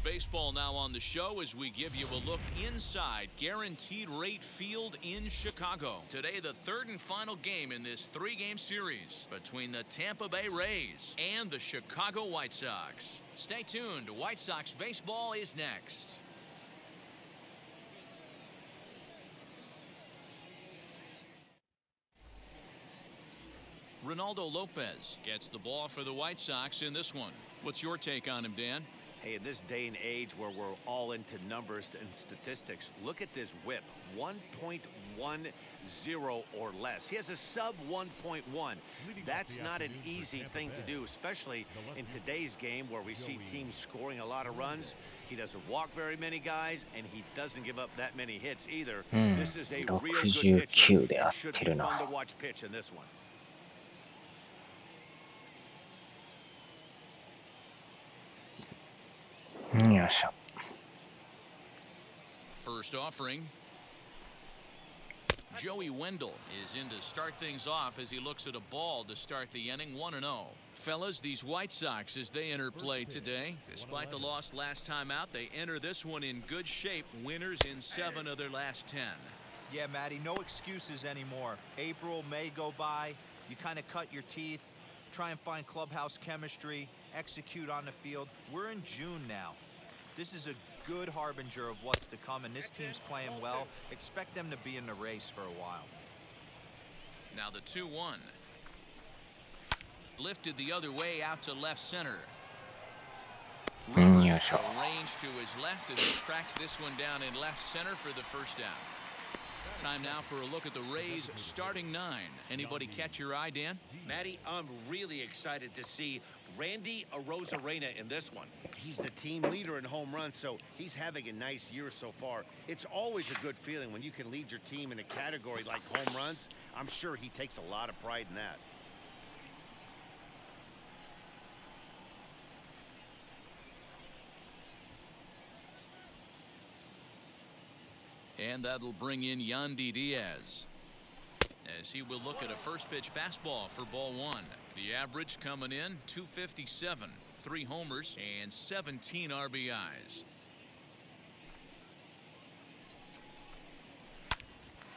Baseball now on the show as we give you a look inside Guaranteed Rate Field in Chicago. Today, the third and final game in this three-game series between the Tampa Bay Rays and the Chicago White Sox. Stay tuned. White Sox baseball is next. Ronaldo Lopez gets the ball for the White Sox in this one. What's your take on him, Dan? Hey, in this day and age where we're all into numbers and statistics, look at this whip, 1.10 or less. He has a sub 1.1. That's not an easy thing to do, especially in today's game where we see teams scoring a lot of runs. He doesn't walk very many guys, and he doesn't give up that many hits either. This is a real good pitcher. It should be fun to watch pitch in this one. First offering. Joey Wendell is in to start things off as he looks at a ball to start the inning 1-0. Fellas, these White Sox, as they enter play today, despite the loss last time out, they enter this one in good shape. Winners in 7 of their last 10. Yeah, Matty, no excuses anymore. April, May go by. You kind of cut your teeth, try and find clubhouse chemistry, execute on the field. We're in June now. This is a good harbinger of what's to come, and this team's playing well. Expect them to be in the race for a while. Now the 2-1. Lifted the other way out to left center. Range to his left as he tracks this one down in left center for the first down. Time now for a look at the Rays starting 9. Anybody catch your eye, Dan? Matty, I'm really excited to see Randy Arozarena in this one. He's the team leader in home runs, so he's having a nice year so far. It's always a good feeling when you can lead your team in a category like home runs. I'm sure he takes a lot of pride in that. And that'll bring in Yandy Diaz, as he will look at a first pitch fastball for ball 1. The average coming in 257, 3 homers and 17 RBIs.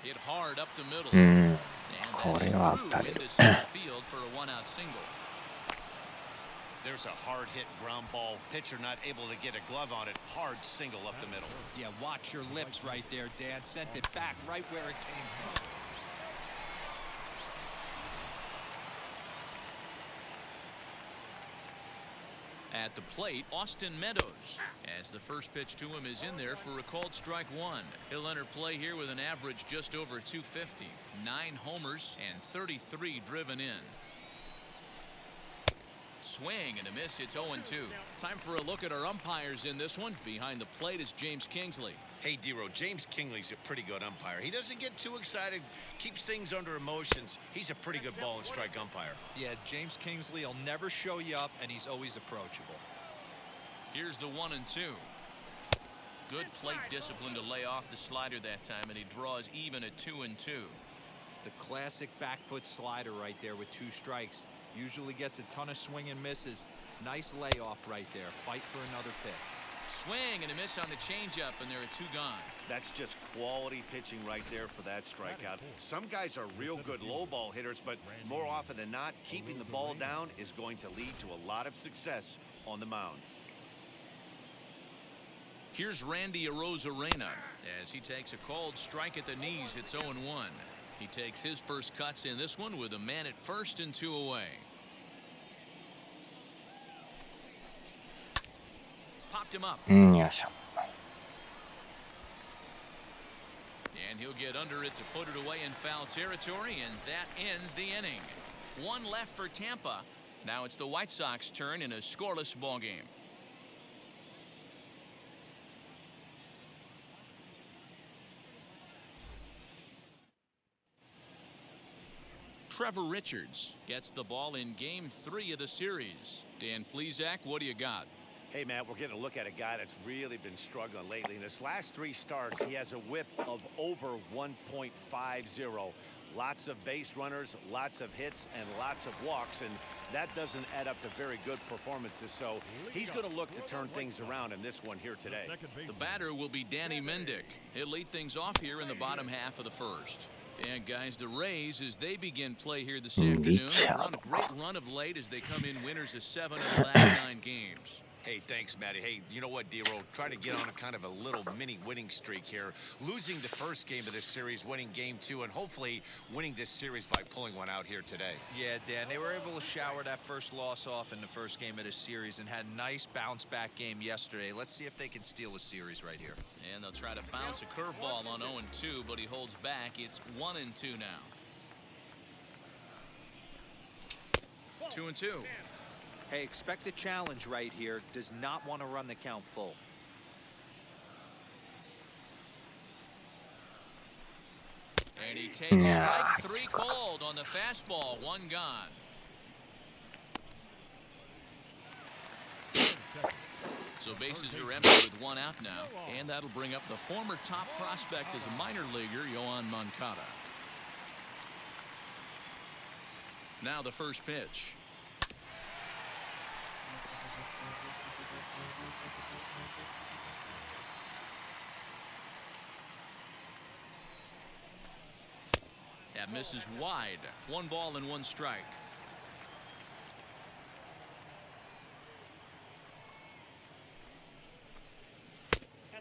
Hit hard up the middle. And that is through into center field for a 1-out single. There's a hard hit ground ball. Pitcher not able to get a glove on it. Hard single up the middle. Yeah, watch your lips right there, Dan. Sent it back right where it came from. At the plate, Austin Meadows, as the first pitch to him is in there for a called strike 1. He'll enter play here with an average just over 250, 9 homers and 33 driven in. Swing and a miss. It's 0-2. Time for a look at our umpires in this one. Behind the plate is James Kingsley. Hey, Dero, James Kingsley's a pretty good umpire. He doesn't get too excited, keeps things under emotions. He's a pretty good ball and strike umpire. Yeah, James Kingsley will never show you up, and he's always approachable. Here's the 1-2. Good plate discipline to lay off the slider that time, and he draws even at 2-2. The classic back foot slider right there with 2 strikes. Usually gets a ton of swing and misses. Nice layoff right there. Fight for another pitch. Swing and a miss on the changeup, and there are 2 gone. That's just quality pitching right there for that strikeout. Some guys are real good low ball hitters, but more often than not, keeping the ball down is going to lead to a lot of success on the mound. Here's Randy Arozarena as he takes a called strike at the knees. It's 0-1. He takes his first cuts in this one with a man at first and 2 away. Popped him up. And he'll get under it to put it away in foul territory, and that ends the inning. 1 left for Tampa. Now it's the White Sox turn in a scoreless ball game. Trevor Richards gets the ball in game 3 of the series. Dan Plesac, what do you got? Hey, Matt, we're getting a look at a guy that's really been struggling lately. In his last 3 starts, he has a whip of over 1.50. Lots of base runners, lots of hits, and lots of walks, and that doesn't add up to very good performances. So he's going to look to turn things around in this one here today. The batter will be Danny Mendick. He'll lead things off here in the bottom half of the first. And guys, the Rays, as they begin play here this afternoon, are on a great run of late as they come in winners of 7 of the last 9 games. Hey, thanks, Matty. Hey, you know what, D-Roll? Try to get on a kind of a little mini winning streak here. Losing the first game of this series, winning game 2, and hopefully winning this series by pulling one out here today. Yeah, Dan, they were able to shower that first loss off in the first game of this series and had a nice bounce-back game yesterday. Let's see if they can steal a series right here. And they'll try to bounce a curveball on 0-2, but he holds back. It's 1-2 now. 2-2. Hey, expect a challenge right here. Does not want to run the count full. And he takes strike 3 called on the fastball. 1 gone. So bases are empty with 1 out now. And that'll bring up the former top prospect as a minor leaguer, Yoan Moncada. Now the first pitch. That misses wide. 1 ball and 1 strike.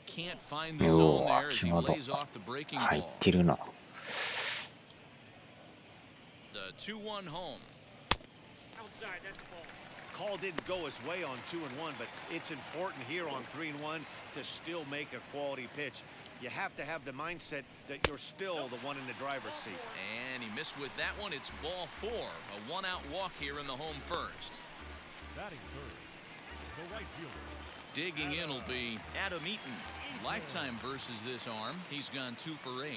Can't find the zone there as he lays off the breaking ball. The 2-1 home. Outside, that's the ball. Call didn't go his way on 2-1, but it's important here on 3-1 to still make a quality pitch. You have to have the mindset that you're still the one in the driver's seat. And he missed with that one. It's ball 4. A 1-out walk here in the home first. Batting third, the right fielder. Digging in will be Adam Eaton. Lifetime versus this arm. He's gone 2 for 8.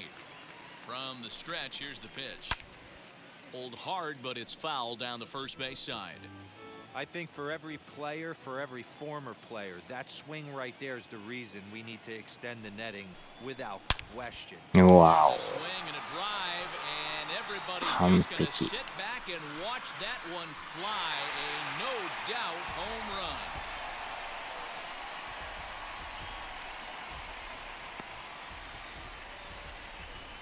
From the stretch, here's the pitch. Pulled hard, but it's foul down the first base side. I think for every player, for every former player, that swing right there is the reason we need to extend the netting without question. Wow. A swing and a drive, and everybody's just going to sit back and watch that one fly. A no-doubt home run.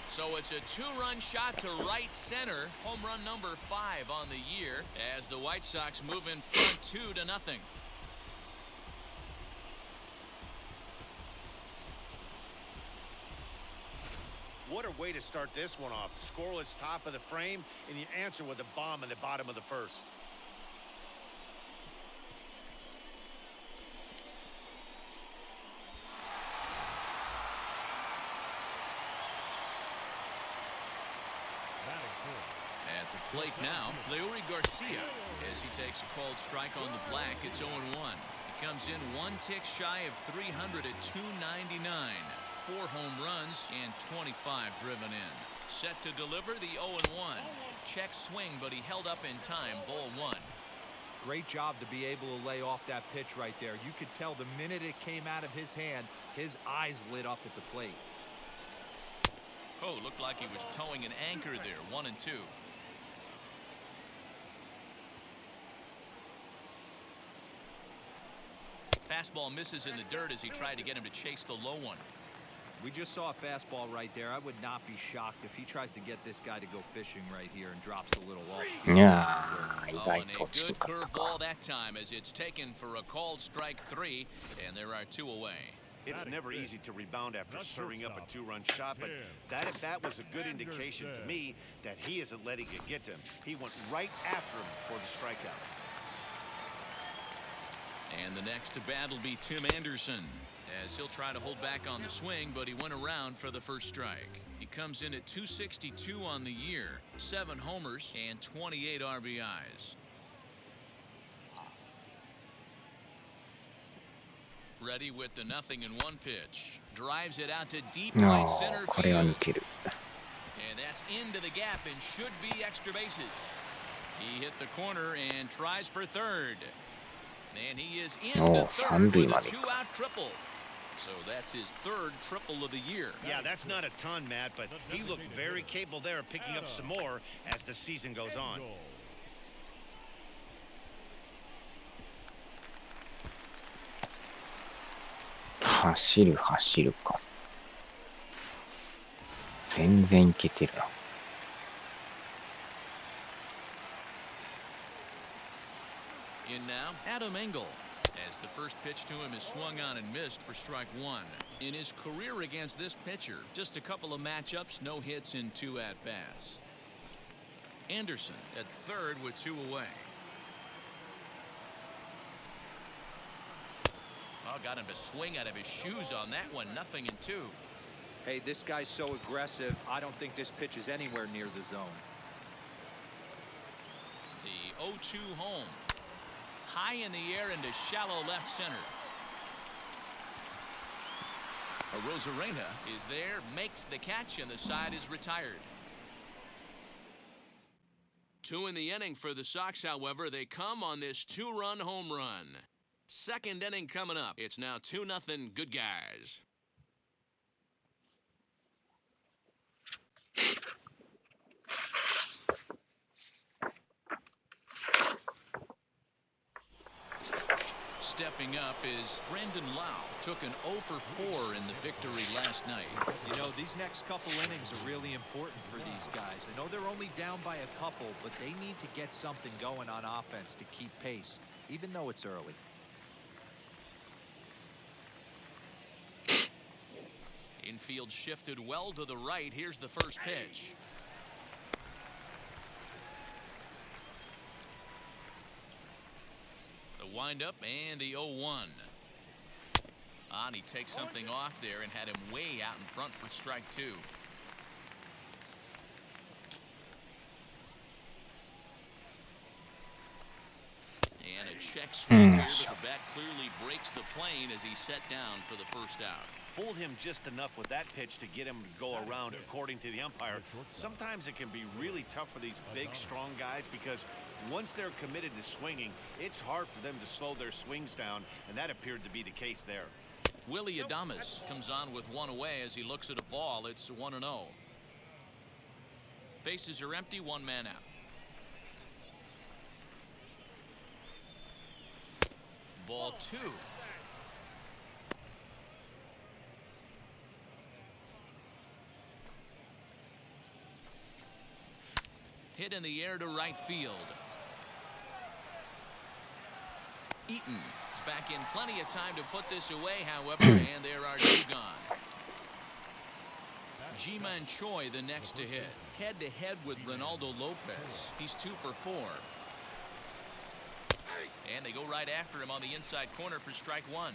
So it's a 2-run shot to right center. Home run number 5 on the year as the White Sox move in front 2-0. What a way to start this one off. Scoreless top of the frame, and you answer with a bomb in the bottom of the first. At the plate now, Leury Garcia as he takes a called strike on the black. It's 0-1. He comes in 1 tick shy of 300 at 299. 4 home runs and 25 driven in. Set to deliver the 0-1. Check swing, but he held up in time. Ball 1. Great job to be able to lay off that pitch right there. You could tell the minute it came out of his hand, his eyes lit up at the plate. Oh, looked like he was towing an anchor there. 1-2. Fastball misses in the dirt as he tried to get him to chase the low one. We just saw a fastball right there. I would not be shocked if he tries to get this guy to go fishing right here and drops a little off. Oh, and a good curveball that time as it's taken for a called strike 3, and there are 2 away. It's never easy to rebound after serving up a 2-run shot, but that was a good indication to me that he isn't letting it get to him. He went right after him for the strikeout. And the next to bat will be Tim Anderson as he'll try to hold back on the swing, but he went around for the first strike. He comes in at 262 on the year, 7 homers and 28 RBIs. Ready with the 0-1 pitch. Drives it out to deep right center field. And that's into the gap and should be extra bases. He hit the corner and tries for third. And he is in Oh, the third Sunday with a Malik. two-out triple. So that's his third triple of the year. Yeah, that's not a ton, Matt, but he looked very capable there of picking up some more as the season goes on. Goal. 走る走るか。全然いけてるな。In now, Adam Engel, as the first pitch to him is swung on and missed for strike one. In his career against this pitcher, just a couple of matchups, no hits in two at-bats. Anderson at third with two away. Oh, got him to swing out of his shoes on that one. Nothing in two. Hey, this guy's so aggressive, I don't think this pitch is anywhere near the zone. The 0-2 home. High in the air into shallow left center. Rosarena is there, makes the catch, and the side is retired. Two in the inning for the Sox, however. They come on this two-run home run. Second inning coming up. It's now 2-0 good guys. Stepping up is Brendan Lau. Took an 0 for 4 in the victory last night. You know, these next couple innings are really important for these guys. I know they're only down by a couple, but they need to get something going on offense to keep pace, even though it's early. Infield shifted well to the right. Here's the first pitch. The windup and the 0-1. And he takes something off there and had him way out in front for strike two. And a check swing here, but the bat clearly breaks the plane as he's set down for the first out. Fooled him just enough with that pitch to get him to go around, according to the umpire. Sometimes it can be really tough for these big, strong guys because once they're committed to swinging, it's hard for them to slow their swings down, and that appeared to be the case there. Willie Adames comes on with one away as he looks at a ball. It's 1-0. Bases are empty, one man out. Ball two. Hit in the air to right field. Eaton is back in plenty of time to put this away, however, and there are two gone. Ji-Man Choi the next to hit. Head-to-head with Ronaldo Lopez. He's 2 for 4. And they go right after him on the inside corner for strike one.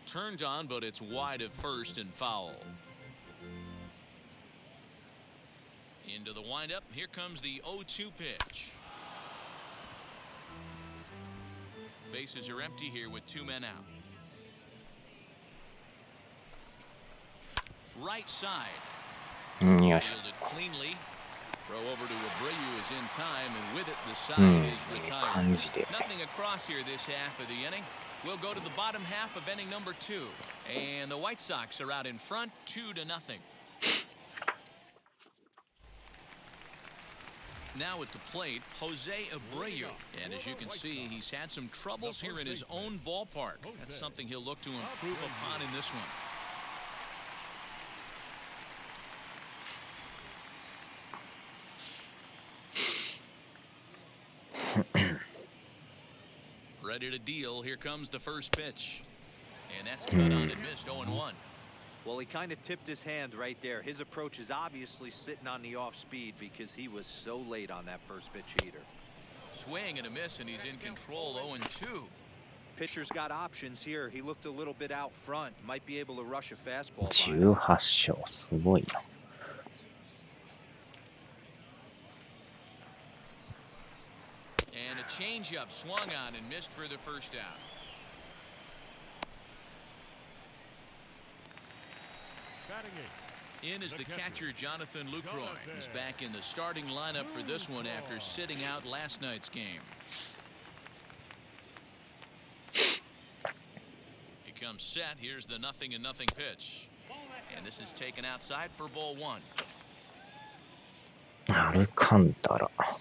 Turned on, but it's wide of first and foul. Into the windup. Here comes the 0-2 pitch. Bases are empty here with two men out. Right side. Fielded cleanly. Throw over to Abreu is in time, and with it, the side is retired. Nothing across here this half of the inning. We'll go to the bottom half of inning number 2. And the White Sox are out in front, 2-0. Now at the plate, Jose Abreu. And as you can see, he's had some troubles here in his own ballpark. That's something he'll look to improve upon in this one. Ready to deal. Here comes the first pitch. And that's cut on and missed. 0-1. Well, he kind of tipped his hand right there. His approach is obviously sitting on the off speed because he was so late on that first pitch heater. Swing and a miss, and he's in control. 0-2. Pitcher's got options here. He looked a little bit out front. Might be able to rush a fastball. 18勝、すごいな。And a changeup swung on and missed for the first out. Batting In is the catcher, Jonathan Lucroy. He's back in the starting lineup for this one after sitting out last night's game. He comes set. Here's the 0-0 pitch. And this is taken outside for ball one. アルカンタラ。A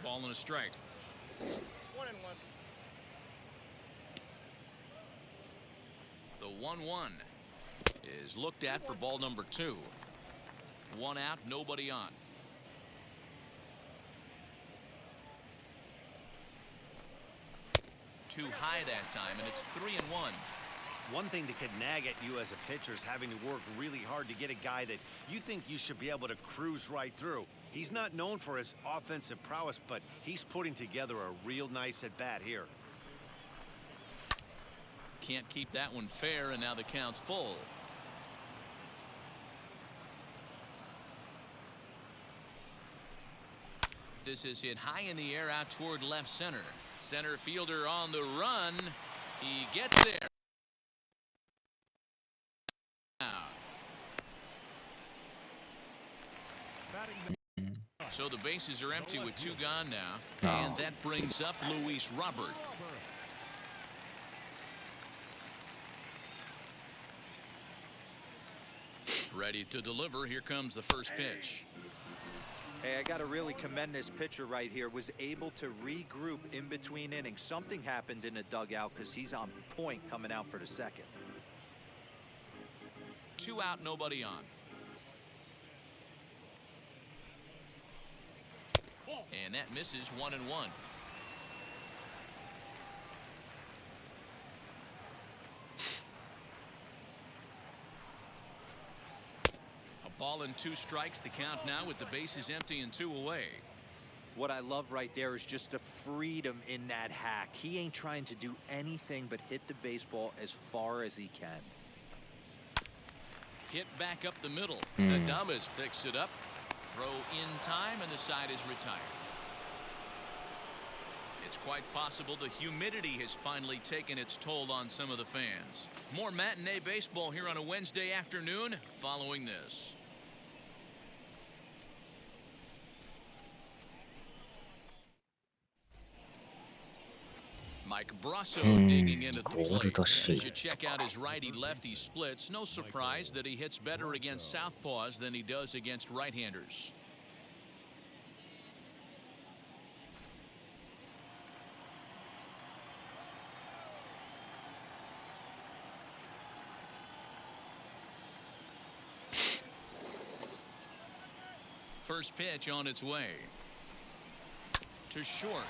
ball and a strike. 1-1. The 1-1 is looked at for ball number 2. 1 out, nobody on. Too high that time, and it's 3-1. One thing that could nag at you as a pitcher is having to work really hard to get a guy that you think you should be able to cruise right through. He's not known for his offensive prowess, but he's putting together a real nice at-bat here. Can't keep that one fair, and now the count's full. This is hit high in the air out toward left center. Center fielder on the run. He gets there. So the bases are empty with 2 gone now. And that brings up Luis Robert. Ready to deliver. Here comes the first pitch. Hey, I got to really commend this pitcher right here. Was able to regroup in between innings. Something happened in the dugout because he's on point coming out for the second. 2 out, nobody on. And that misses 1-1. A ball and 2 strikes. The count now with the bases empty and 2 away. What I love right there is just the freedom in that hack. He ain't trying to do anything but hit the baseball as far as he can. Hit back up the middle. Adames picks it up. Throw in time, and the side is retired. It's quite possible the humidity has finally taken its toll on some of the fans. More matinee baseball here on a Wednesday afternoon following this. Mike Brasso digging into the plate. As you check out his righty-lefty splits, no surprise that he hits better against southpaws than he does against right-handers. First pitch on its way. To short.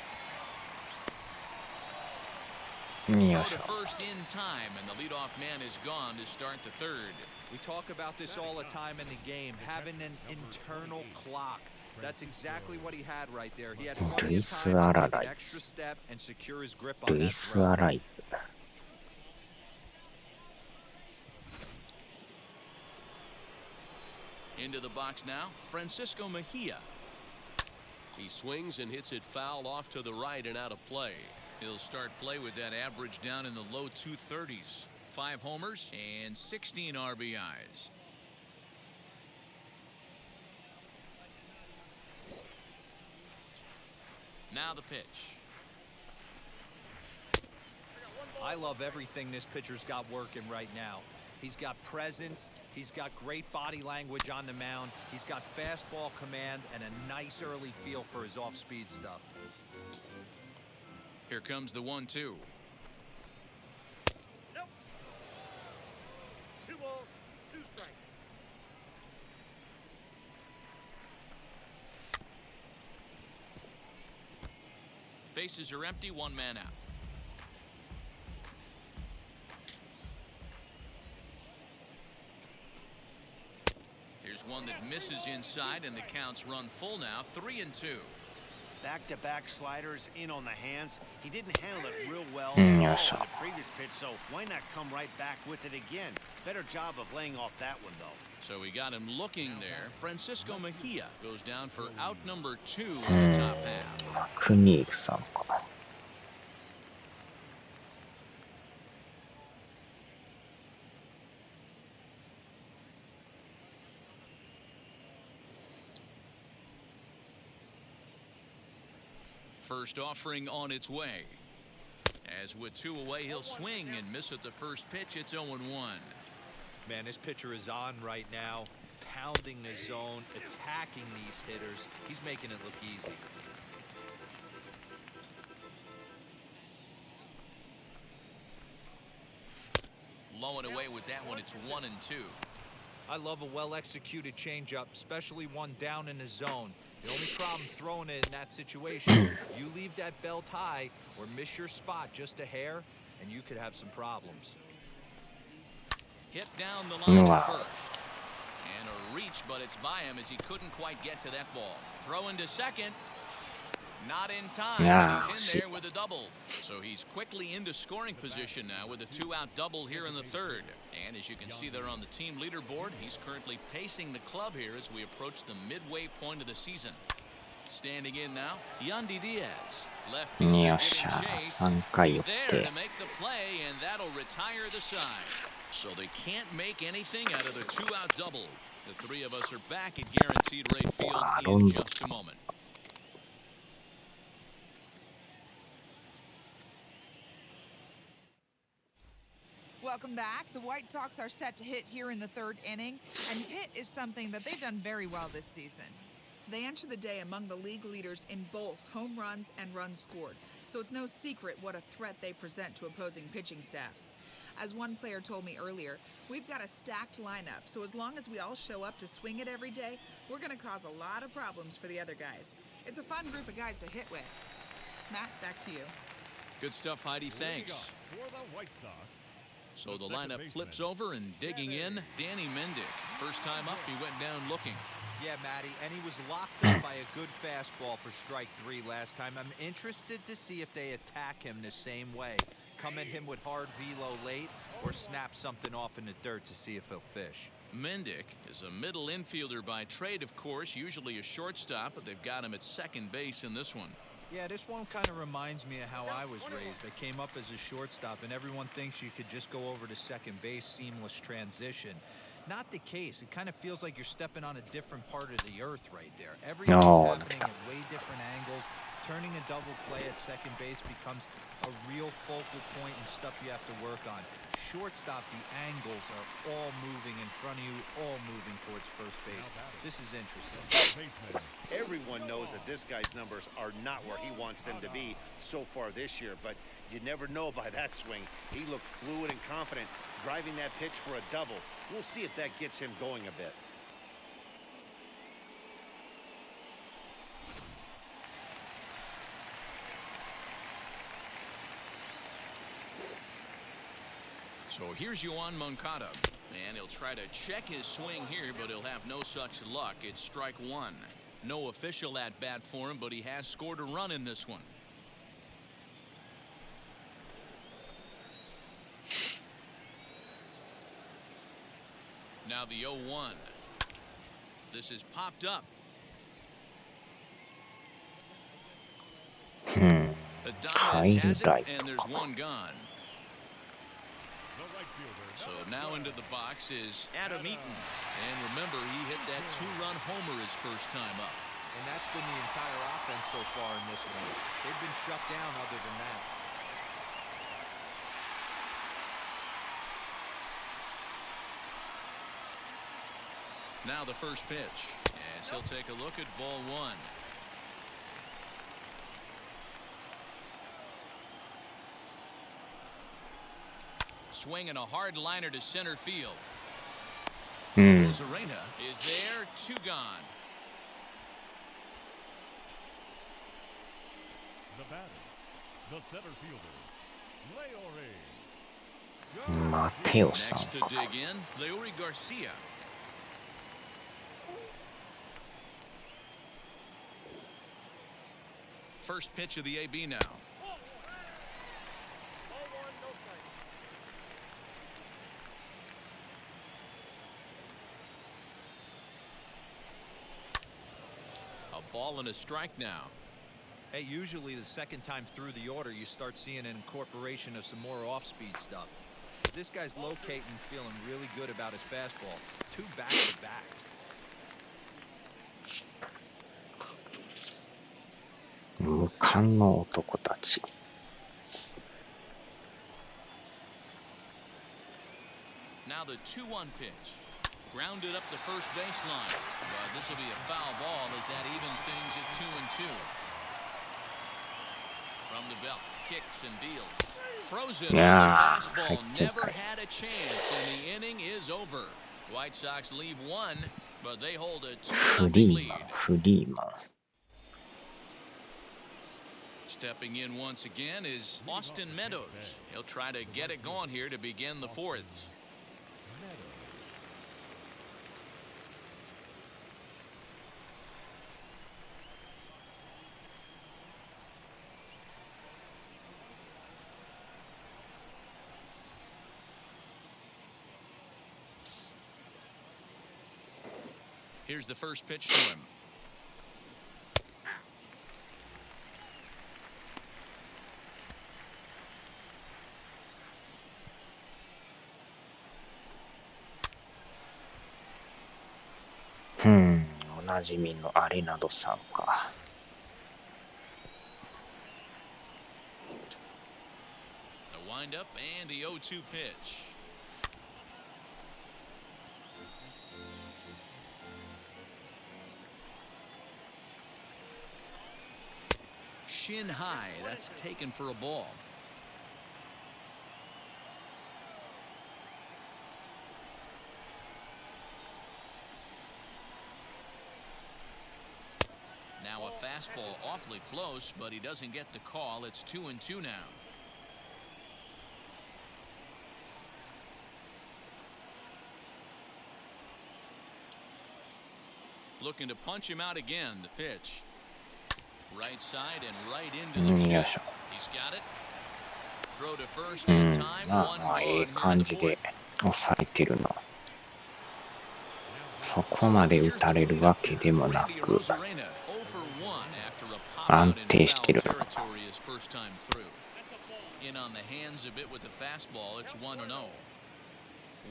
Throw to first in time, and the leadoff man is gone to start the third. We talk about this all the time in the game, having an internal clock. That's exactly what he had right there. He had plenty of time to take an extra step and secure his grip on that throw. Into the box now, Francisco Mejia. He swings and hits it foul off to the right and out of play. He'll start play with that average down in the low 230s. 5 homers and 16 RBIs. Now the pitch. I love everything this pitcher's got working right now. He's got presence. He's got great body language on the mound. He's got fastball command and a nice early feel for his off-speed stuff. Here comes the 1-2. Nope. 2 balls, 2 strikes. Bases are empty, 1 man out. Here's one that misses inside, and the count's run full now, 3-2. Back-to-back sliders in on the hands. He didn't handle it real well in the previous pitch, so why not come right back with it again? Better job of laying off that one, though. So we got him looking there. Francisco Mejia goes down for out number 2 in the top half. クニークさんかな。First offering on its way. As with 2 away, he'll swing and miss at the first pitch. It's 0-1. Man, this pitcher is on right now, pounding the zone, attacking these hitters. He's making it look easy. Low and away with that one. It's 1-2. I love a well-executed changeup, especially one down in the zone. The only problem throwing it in that situation, you leave that belt high or miss your spot just a hair, and you could have some problems. Hit down the line at first. And a reach, but it's by him as he couldn't quite get to that ball. Throw into second. Not in time, and he's in there with a double. So he's quickly into scoring position now with a 2-out double here in the third. And as you can see there on the team leaderboard, he's currently pacing the club here as we approach the midway point of the season. Standing in now, Yandy Diaz. Left fielder giving chase. He's there to make the play, and that'll retire the side. So they can't make anything out of the 2-out double. The 3 of us are back at Guaranteed Rate Field in just a moment. Welcome back. The White Sox are set to hit here in the 3rd inning, and hit is something that they've done very well this season. They enter the day among the league leaders in both home runs and runs scored, so it's no secret what a threat they present to opposing pitching staffs. As one player told me earlier, we've got a stacked lineup, so as long as we all show up to swing it every day, we're going to cause a lot of problems for the other guys. It's a fun group of guys to hit with. Matt, back to you. Good stuff, Heidi. Thanks. For the White Sox, So the lineup flips over, and digging in, Danny Mendick. First time up, he went down looking. Yeah, Matty, and he was locked in by a good fastball for strike 3 last time. I'm interested to see if they attack him the same way. Come at him with hard velo late or snap something off in the dirt to see if he'll fish. Mendick is a middle infielder by trade, of course, usually a shortstop, but they've got him at second base in this one. Yeah, this one kind of reminds me of how I was raised. I came up as a shortstop, and everyone thinks you could just go over to second base, seamless transition. Not the case. It kind of feels like you're stepping on a different part of the earth right there. Everything's happening at way different angles. Turning a double play at second base becomes a real focal point and stuff you have to work on. Shortstop, the angles are all moving in front of you, all moving towards first base. This is interesting. Everyone knows that this guy's numbers are not where he wants them to be so far this year, but you never know by that swing. He looked fluid and confident, driving that pitch for a double. We'll see if that gets him going a bit. So here's Yoan Moncada, and he'll try to check his swing here, but he'll have no such luck. It's strike 1. No official at bat for him, but he has scored a run in this one. Now the 0-1. This is popped up. Adonis has it, and there's one gone. So now into the box is Adam Eaton. And remember, he hit that 2-run homer his first time up. And that's been the entire offense so far in this one. They've been shut down other than that. Now the first pitch, as he'll take a look at ball 1. Swinging a hard liner to center field. Rosarena is there, 2 gone. the batter, the center fielder, Leore. マテオさん Next to か。 dig in, Leori Garcia. First pitch of the AB now. Ball 1, no strike. A ball and a strike now. Hey, usually the second time through the order, you start seeing an incorporation of some more off-speed stuff. This guy's locating, feeling really good about his fastball. 2 back-to-back. 無冠の男たち。Now the 2-1 pitch. Grounded up the first baseline. But this will be a foul ball as that evens things at 2-2. From the belt, kicks and deals. Frozen. Yeah, The fastball never had a chance, and the inning is over. White Sox leave one, but they hold a 2-0 lead. フリーマン。Stepping in once again is Austin Meadows. He'll try to get it going here to begin the fourth. Here's the first pitch to him. おなじみのアレナドさんか。The windup and the 0-2 pitch. Shin high, that's taken for a ball. Now a fastball awfully close, but he doesn't get the call. It's 2-2 now. Looking to punch him out again. The pitch. Right side and right into the shift. He's got it. Throw to first in time. まあ、ええ感じで抑えてるな。そこまで打たれるわけでもなく、安定してるな。In on the hands a bit with the fastball. It's 1-0.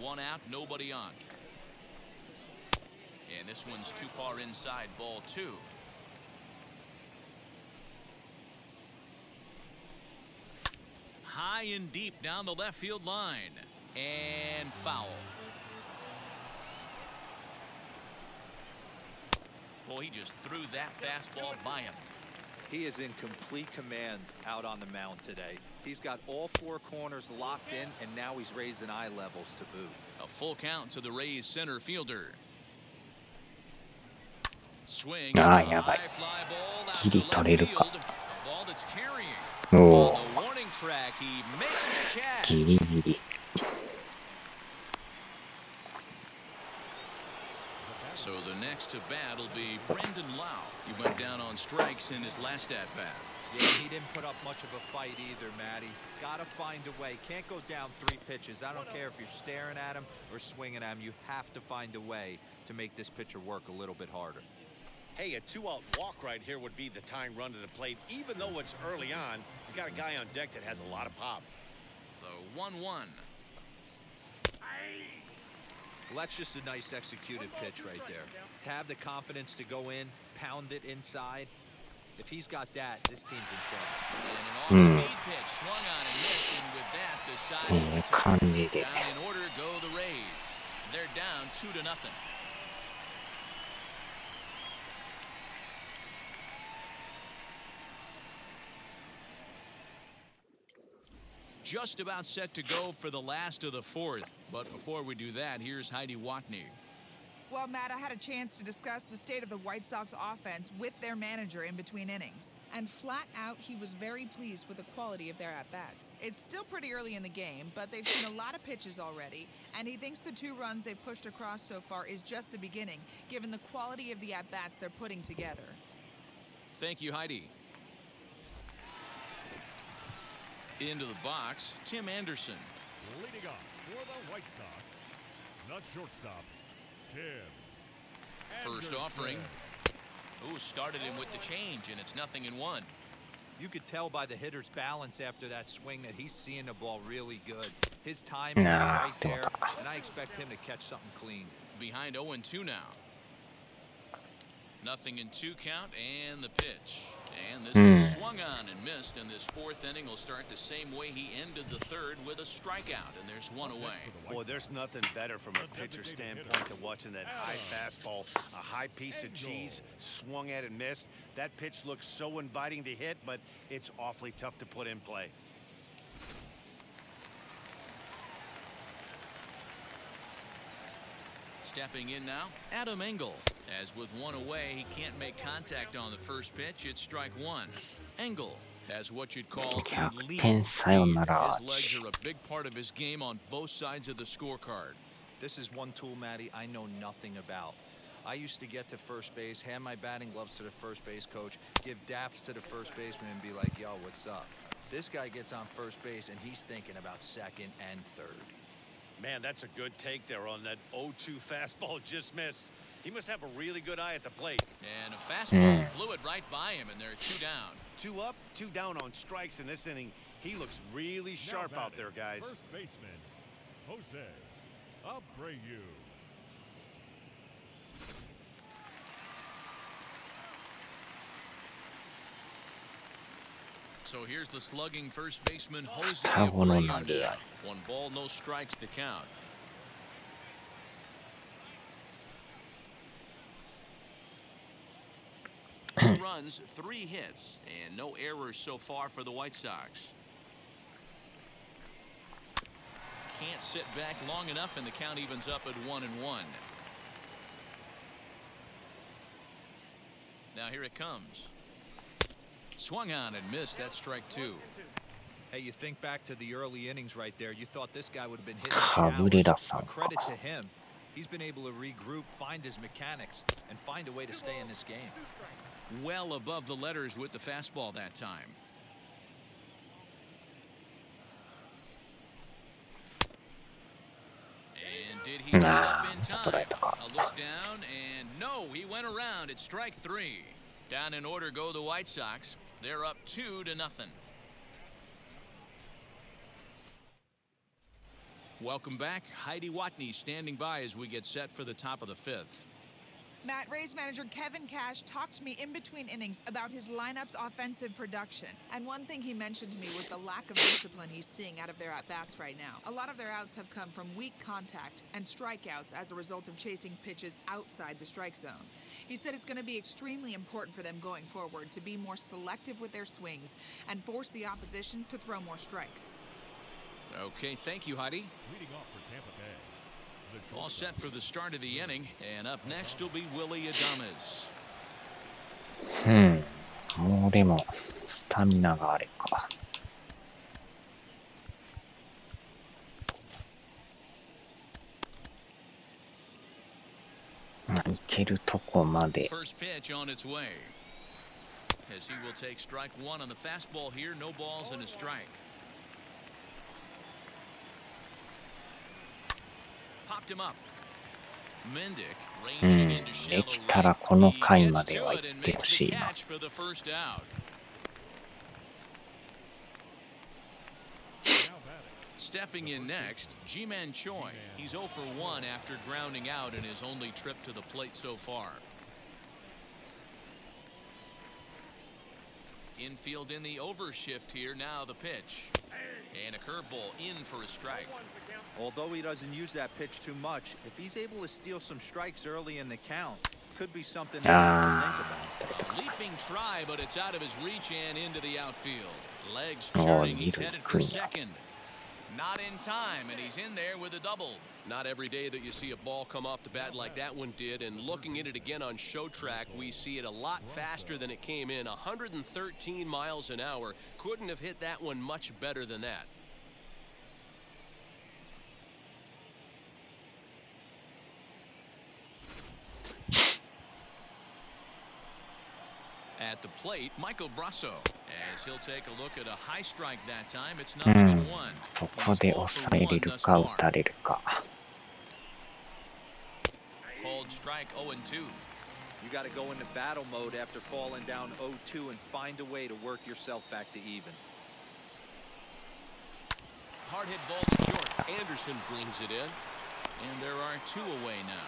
One out, nobody on. And this one's too far inside, ball 2. High and deep down the left field line. And foul. Boy, he just threw that fastball by him. He is in complete command out on the mound today. He's got all four corners locked in, and now he's raising eye levels to boot. A full count to the Rays center fielder. Swing. Ah, yeah, but high fly ball out he to did left tornado. field. A ball that's carrying. Oh. On the warning track, he makes the catch. ギリギリ。So the next to bat will be Brendan Lau. He went down on strikes in his last at bat. Yeah, he didn't put up much of a fight either, Matty. Gotta find a way. Can't go down 3 pitches. I don't care if you're staring at him or swinging at him. You have to find a way to make this pitcher work a little bit harder. Hey, a 2-out walk right here would be the tying run to the plate. Even though it's early on, you got a guy on deck that has a lot of pop. The 1-1. Well, that's just a nice executed pitch right there. To have the confidence to go in, pound it inside. If he's got that, this team's in trouble. And an off-speed pitch swung on and missed, and with that, the side is returned. 感じで。 Down in order go the Rays. They're down 2-0. Just about set to go for the last of the fourth. But before we do that, here's Heidi Watney. Well, Matt, I had a chance to discuss the state of the White Sox offense with their manager in between innings. And flat out, he was very pleased with the quality of their at-bats. It's still pretty early in the game, but they've seen a lot of pitches already, and he thinks the 2 runs they've pushed across so far is just the beginning, given the quality of the at-bats they're putting together. Thank you, Heidi. Into the box, Tim Anderson. Leading off for the White Sox, the shortstop, Tim First Anderson. offering. Ooh, started him with the change, and it's 0-1. You could tell by the hitter's balance after that swing that he's seeing the ball really good. His timing is right there, and I expect him to catch something clean. Behind 0-2 now. 0-2 count, and the pitch. And this is swung on and missed, and this fourth inning will start the same way he ended the third with a strikeout, and there's one away. Boy, there's nothing better from a pitcher standpoint than watching that high fastball, a high piece of cheese, swung at and missed. That pitch looks so inviting to hit, but it's awfully tough to put in play. Stepping in now, Adam Engel. As with one away, he can't make contact on the first pitch. It's strike one. Engel has what you'd call elite 100点サヨナ speed. ラ His legs are a big part of his game on both sides of the scorecard. This is one tool, Matty, I know nothing about. I used to get to first base, hand my batting gloves to the first base coach, give daps to the first baseman and be like, yo, what's up? This guy gets on first base and he's thinking about second and third. Man, that's a good take there on that 0-2 fastball just missed. He must have a really good eye at the plate. And a fastball blew it right by him, and they're two down. 2 up, 2 down on strikes in this inning. He looks really sharp out there, guys. First baseman, Jose Abreu. So here's the slugging first baseman, Jose 双子の Abreu. 投げ合い One ball, no strikes to count. Two runs, 3 hits, and no errors so far for the White Sox. Can't sit back long enough, and the count evens up at 1-1. Now here it comes. Swung on and missed. That's strike 2. Hey, you think back to the early innings right there. You thought this guy would have been hitting はぶれださん showers. か Credit to him. He's been able to regroup, find his mechanics, and find a way to stay in this game. Well above the letters with the fastball that time. And did he get it up in time? A look down, and no, he went around. It's strike 3. Down in order go the White Sox. They're up 2-0. Welcome back. Heidi Watney standing by as we get set for the top of the 5th. Matt, Rays manager Kevin Cash talked to me in between innings about his lineup's offensive production. And one thing he mentioned to me was the lack of discipline he's seeing out of their at-bats right now. A lot of their outs have come from weak contact and strikeouts as a result of chasing pitches outside the strike zone. He said it's going to be extremely important for them going forward to be more selective with their swings and force the opposition to throw more strikes. Okay, thank you, Heidi. Leading off for Tampa Bay. The All set for the start of the inning, and up next will be Willie Adames. もうでもスタミナがあれかいけるとこまで First pitch on its way. As he will take strike 1 on the fastball here, no balls and a strike. Popped him up. Mendick ranging into で shallow きたら right. この He 回 gets まで to は it 行 and ってほ makes し the いな catch for the first out. now batting. Stepping in next, Ji-Man Choi. He's 0 for 1 after grounding out in his only trip to the plate so far. Infield in the overshift here. Now the pitch. And a curveball in for a strike. Although he doesn't use that pitch too much, if he's able to steal some strikes early in the count, could be something to have to think about. A leaping try, but it's out of his reach and into the outfield. Legs Oh, churning. He's neither headed for could. second. Not in time, and he's in there with a double. Not every day that you see a ball come off the bat like that one did, and looking at it again on show track, we see it a lot faster than it came in. 113 miles an hour. Couldn't have hit that one much better than that. At the plate, Michael Brasso. As he'll take a look at a high strike that time, it's nothing in 1. ここで抑えれるか打たれるか Called strike 0-2. You got to go into battle mode after falling down 0-2 and find a way to work yourself back to even. Hard hit ball to short. Anderson brings it in. And there are 2 away now.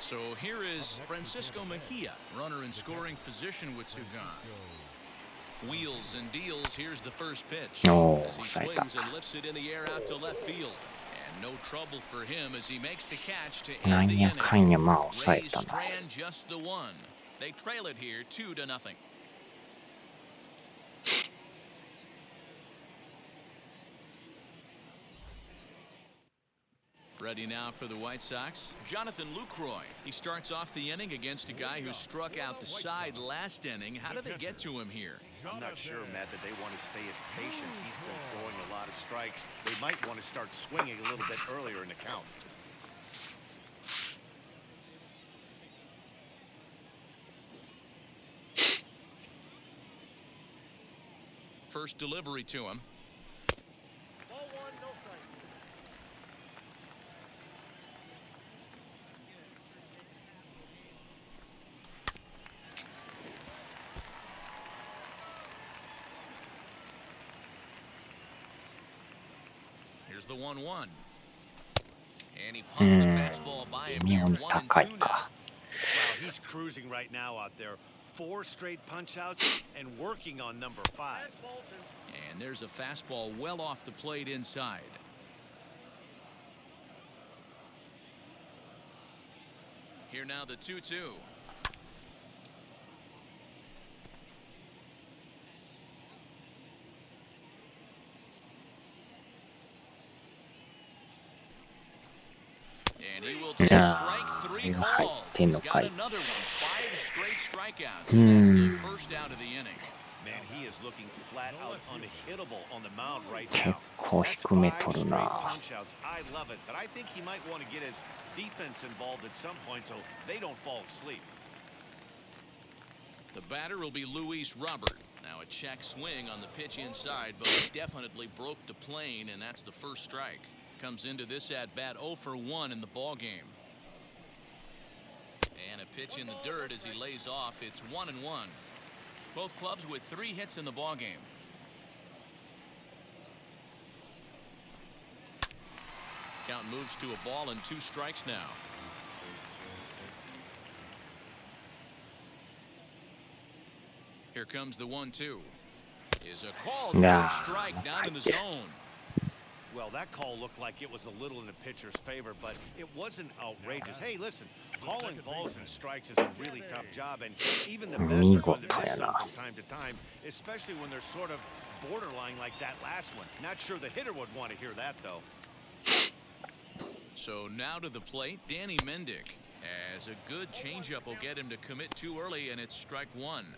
So here is Francisco Mejia, runner in scoring position with two gone. Wheels and deals. Here's the first pitch as he swings and lifts it in the air out to left field. And no trouble for him as he makes the catch to end the inning. Rays strand just the one. They trail it here 2-0. Ready now for the White Sox, Jonathan Lucroy. He starts off the inning against a guy who struck out the side last inning. How did they get to him here? I'm not sure, Matt, that they want to stay as patient. He's been throwing a lot of strikes. They might want to start swinging a little bit earlier in the count. First delivery to him. Ball one, no strike. Here's the 1-1. And he punts the fastball by him here. 1-2 now. Wow, he's cruising right now out there. 4 straight punch-outs and working on number 5. And there's a fastball well off the plate inside. Here now the 2-2. And he will take strike 3 call. He's got another one. 5 straight strikeouts. And that's the first out of the inning. Man, he is looking flat out unhittable on the mound right now. 結構 That's 低め 5 取る straight な。 punch-outs. I love it, but I think he might want to get his defense involved at some point so they don't fall asleep. The batter will be Luis Robert. Now a check swing on the pitch inside, but he definitely broke the plane, and that's the first strike. Comes into this at bat 0 for 1 in the ball game. And a pitch in the dirt as he lays off. It's 1-1. Both clubs with 3 hits in the ball game. Count moves to a ball and 2 strikes now. Here comes the 1-2. Is a called first strike down in the zone. Well, that call looked like it was a little in the pitcher's favor, but it wasn't outrageous. Hey, listen, calling balls and strikes is a really tough job, and even the best are going to miss some from time to time, especially when they're sort of borderline like that last one. Not sure the hitter would want to hear that, though. So now to the plate, Danny Mendick. As a good changeup will get him to commit too early, and it's strike 1.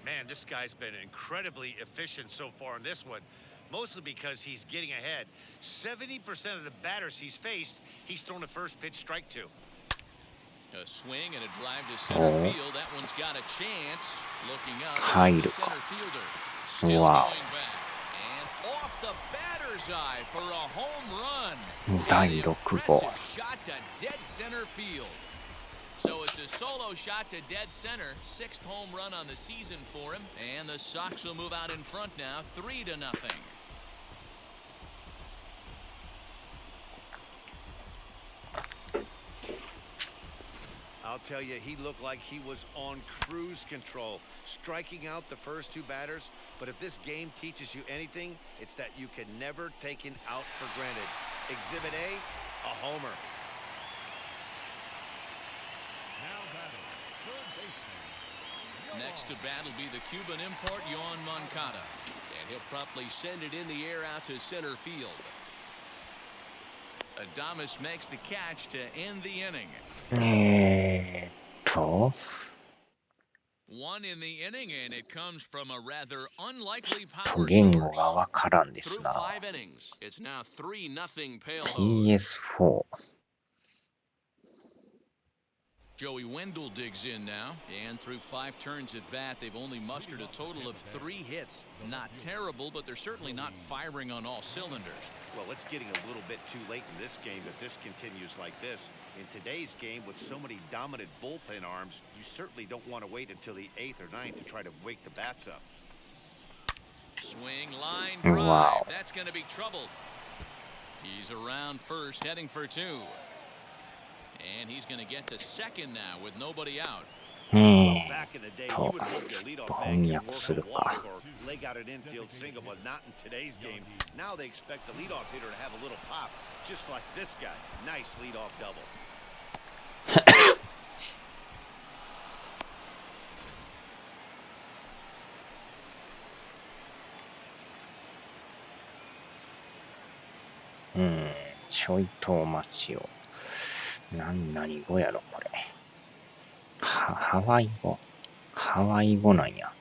Man, this guy's been incredibly efficient so far in this one. Mostly because he's getting ahead. 70% of the batters he's faced, he's thrown a first pitch strike to. A swing and a drive to center field. That one's got a chance. Looking up, the center fielder. Still going back. And off the batter's eye for a home run. An impressive shot to dead center field. So it's a solo shot to dead center. 6th home run on the season for him. And the Sox will move out in front now, 3-0. I'll tell you, he looked like he was on cruise control, striking out the first 2 batters. But if this game teaches you anything, it's that you can never take an out for granted. Exhibit A, a homer. Next to bat will be the Cuban import, Yoan Moncada. And he'll promptly send it in the air out to center field. Adames makes the catch to end the inning. 1 in the inning, and it comes from a rather unlikely power source. Through 5 innings, it's now 3-0 Pale-Hose. PS4。Joey Wendell digs in now, and through 5 turns at bat, they've only mustered a total of 3 hits. Not terrible, but they're certainly not firing on all cylinders. Well, it's getting a little bit too late in this game if this continues like this. In today's game, with so many dominant bullpen arms, you certainly don't want to wait until the 8th or 9th to try to wake the bats up. Swing, line, drive. That's going to be trouble. He's around first, heading for 2. And he's going to get to second now with nobody out. Back in the day, you would hope your leadoff 翻 man 訳 could す work る a か。 walk or leg out an infield single, but not in today's game. Now they expect the leadoff hitter to have a little pop, just like this guy. Nice leadoff double. ちょいと待ちよ。何語やろこれ。ハワイ語。ハワイ語なんや。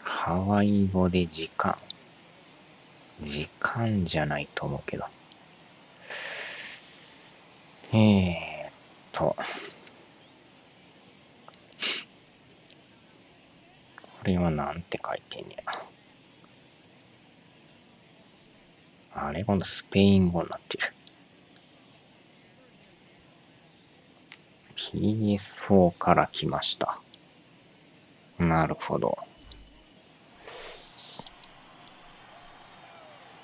ハワイ語で時間。時間じゃないと思うけど。これはなんて書いてんねや。あれ今度スペイン語になってる。PS4 から来ました。なるほど。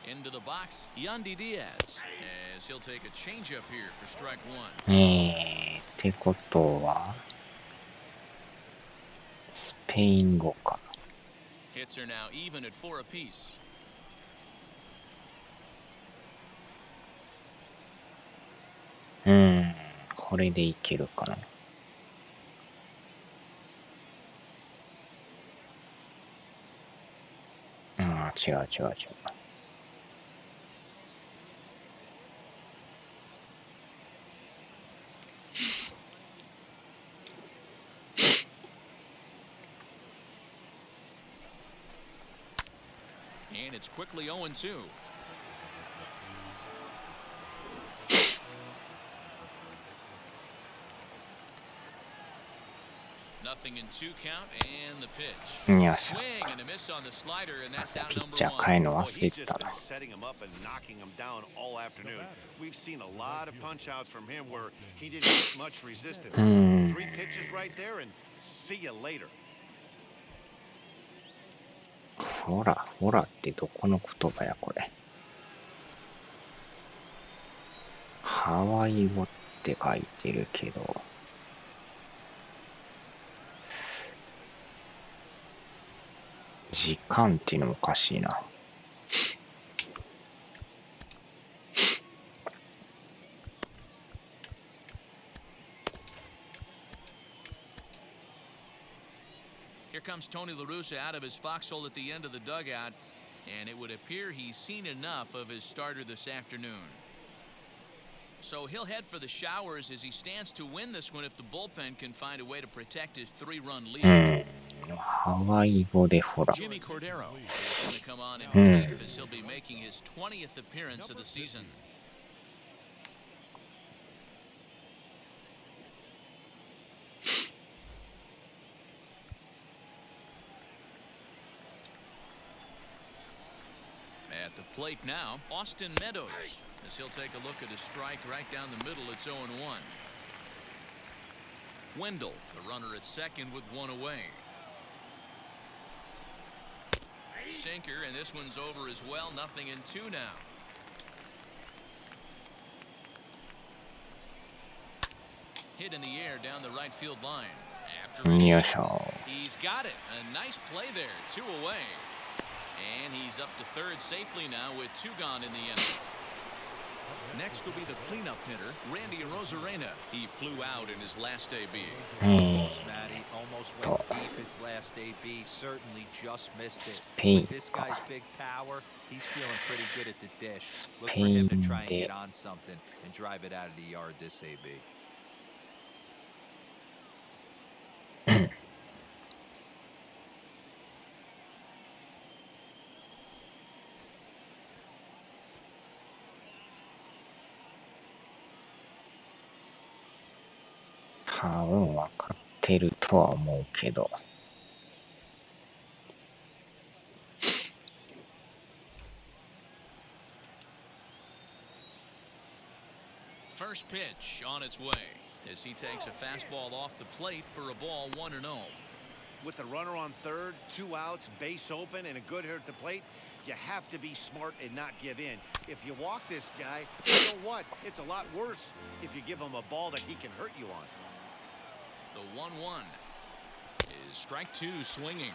Into the box, Yandy Diaz, as he'll take a changeup here for strike one. ってことは、スペイン語か。Hits are now even at 4 apiece. これでいけるかな。違う。And it's quickly 0-2. Nothing in 2 count and the pitch. よし。 Swing and a miss on the slider, and that's ピ out ッ number チャー変え 1. るの Boy, 忘れ he's て just た been な。 setting him up and knocking him down all afternoon. We've seen a lot of punch outs from him where he didn't get much resistance. 3 pitches right there and see you later. ほらってどこの言葉やこれ。ハワイ語って書いてるけど。時間っていうのもおかしいな。Here comes Tony La Russa out of his foxhole at the end of the dugout, and it would appear he's seen enough of his starter this afternoon. So he'll head for the showers as he stands to win this one if the bullpen can find a way to protect his 3-run lead. ハワイ語でほら。 Jimmy Cordero is going to come on in relief as he'll be making his 20th appearance of the season. At the plate now, Austin Meadows, as he'll take a look at a strike right down the middle. It's 0-1. Wendell, the runner at second with 1 away. Sinker, and this one's over as well. Nothing in 2 now. Hit in the air down the right field line. After it, he's got it. A nice play there. 2 away. And he's up to third safely now with 2 gone in the inning. Next will be the cleanup hitter, Randy Arozarena. He flew out in his last AB. Almost, Matty. Almost went deep his last AB. Certainly just missed it. With this guy's big power, he's feeling pretty good at the dish. Look for him to try and get on something and drive it out of the yard this AB. 多分分かってるとは思うけど。First pitch on its way as he takes a fastball off the plate for a ball 1-0. with the runner on third, 2 outs, base open, and a good hitter at the plate, you have to be smart and not give in. If you walk this guy, you know what? It's a lot worse if you give him a ball that he can hurt you on. The 1-1 is strike 2 swinging.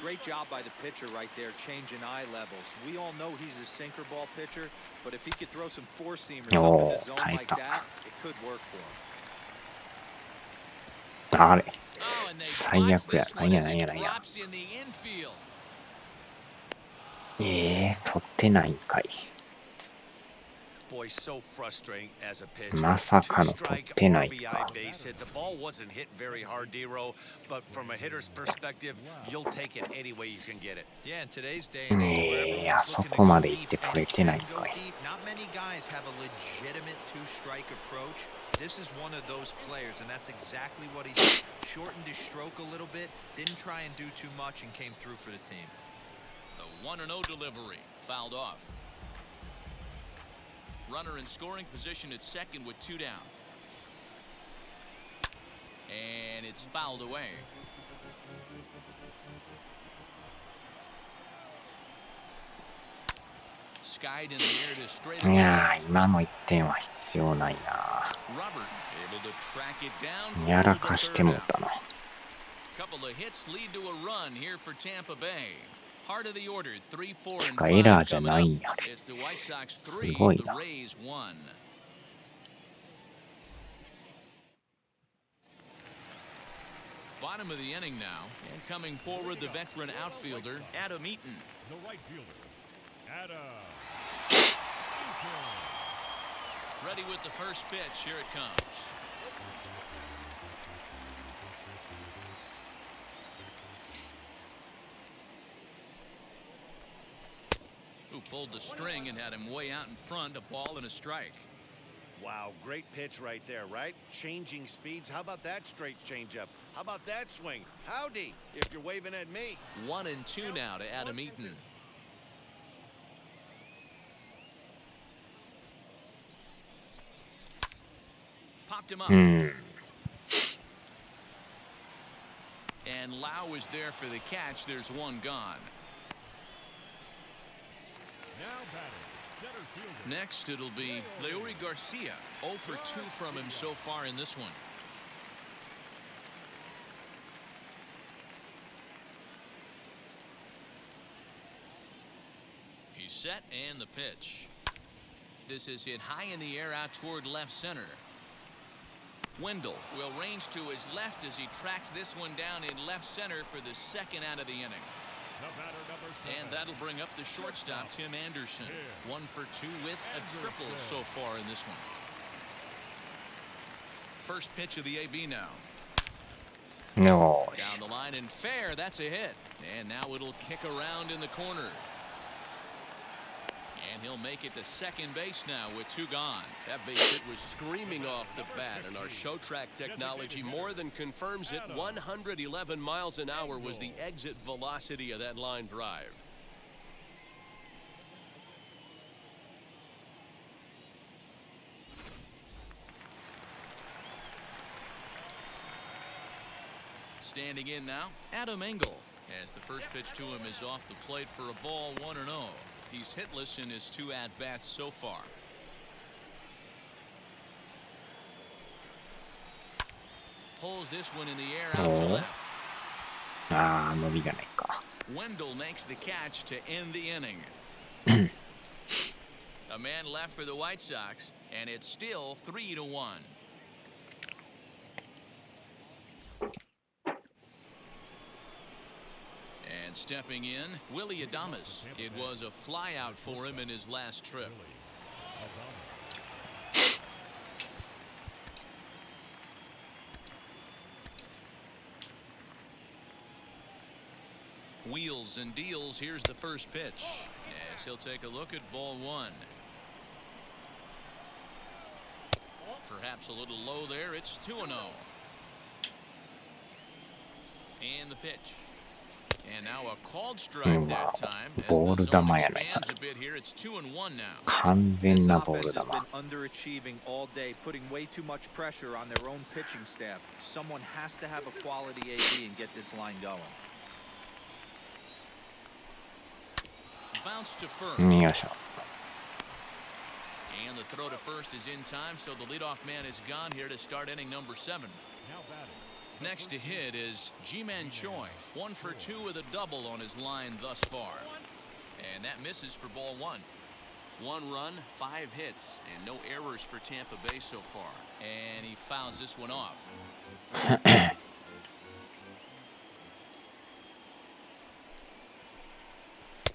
Great job by the pitcher right there, changing eye levels. We all know he's a sinker ball pitcher, but if he could throw some four-seamers up in the zone like that, it could work for him. あれ Oh, and they 最 watch 悪や this な one んや as なん it やなんや drops in the infield. 取ってないんかい Boy, so frustrating as a pitcher. まさかの Two 取っ strike てない RBI か base hit. The ball wasn't hit very hard, D-Row, but from a hitter's perspective, you'll take it any way you can get it. Yeah, in today's day and age, where ねえあ everyone's そ looking to こま go で行って deep 取れ and てない can ん go かい deep, not many guys have a legitimate two-strike approach. This is one of those players, and that's exactly what he did. Shortened his stroke a little bit, didn't try and do too much, and came through for the team. The 1-0 delivery fouled off. Runner in scoring position at second with 2 down. And it's fouled away. Skied in the air to straight い away. やー今の1点は必要ないな Robert able to track it down や for ら the かし third ても out. うたな Couple of hits lead to a run here for Tampa Bay. Heart of the order, 3, 4, て and かエラー 5 じゃ coming ないん up. や It's the White Sox す 3, ごい the な Rays 1. Bottom of the inning now, and coming forward, the veteran outfielder, Adam Eaton. The right fielder, Adam. Ready with the first pitch. Here it comes. Who pulled the string and had him way out in front, a ball and a strike. Wow, great pitch right there, right? Changing speeds. How about that straight changeup? How about that swing? Howdy, if you're waving at me. 1-2 now to Adam Eaton. Popped him up. うん And Lau is there for the catch. There's one gone. Now batting, center fielder. Next, it'll be Leury Garcia. 0 for 2 from him so far in this one. He's set and the pitch. This is hit high in the air out toward left center. Wendell will range to his left as he tracks this one down in left center for the second out of the inning. The batter, number 7. And that'll bring up the shortstop, Tim Anderson. 1 for 2 with a triple so far in this one. First pitch of the AB now. よーし Down the line and fair. That's a hit. And now it'll kick around in the corner. And he'll make it to second base now with 2 gone. That base hit was screaming off the bat, and our show track technology more than confirms it. 111 miles an hour was the exit velocity of that line drive. Standing in now, Adam Engel, as the first pitch to him is off the plate for a ball, 1-0. He's hitless in his 2 at-bats so far. Pulls this one in the air out to left. あー伸びがないか Wendell makes the catch to end the inning. A man left for the White Sox, and it's still 3-1. And stepping in, Willie Adames. It was a flyout for him in his last trip. Wheels and deals. Here's the first pitch. Yes, he'll take a look at ball 1. Perhaps a little low there. It's 2-0. And the pitch. And now a called strike that time. As ボー the ル球 zone やね。 expands a bit here, it's 2-1 now. 完 This 全なボール offense 球 has been underachieving all day, putting way too much pressure on their own pitching staff. Someone has to have a quality AB and get this line going. Bounce to first. よいしょ。 And the throw to first is in time, so the leadoff man is gone here to start inning number 7. Now batting. Next to hit is Ji-Man Choi. 1 for 2 with a double on his line thus far. And that misses for ball 1. 1 run, 5 hits, and no errors for Tampa Bay so far. And he fouls this one off.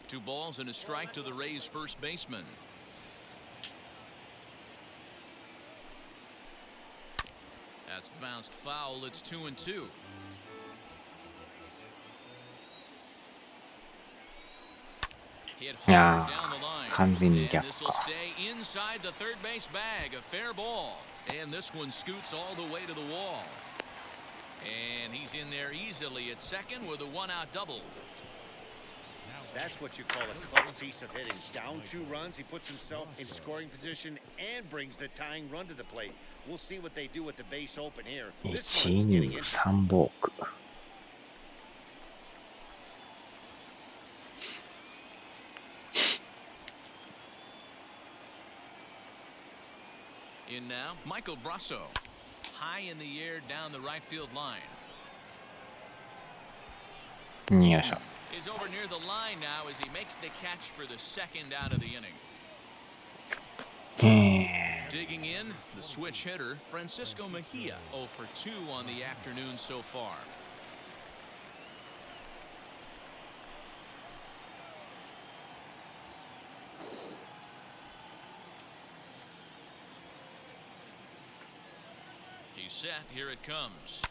2 balls and a strike to the Rays first baseman. That's bounced foul. It's 2-2. Hit hard down the line. 完全に And 逆 this will か。 stay inside the third base bag. A fair ball. And this one scoots all the way to the wall. And he's in there easily at second with a 1-out double. That's what you call a clutch piece of hitting. Down 2 runs, he puts himself in scoring position and brings the tying run to the plate. We'll see what they do with the base open here. 1 This イ one's ニン getting グ interesting. 3ボーク。 In now, Michael Brasso. High in the air down the right field line. よいしょ。 Is over near the line now as he makes the catch for the second out of the inning. Digging in, the switch hitter, Francisco Mejia, 0 for 2 on the afternoon so far. He's set. Here it comes.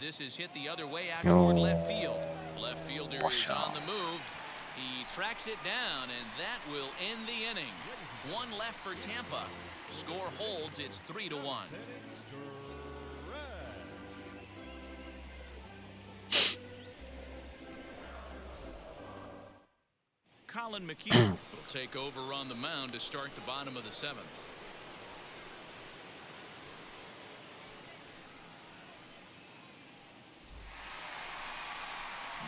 This is hit the other way out toward left field. Left fielder is on the move. He tracks it down, and that will end the inning. 1 left for Tampa. Score holds. It's 3-1. Colin McHugh will take over on the mound to start the bottom of the 7th.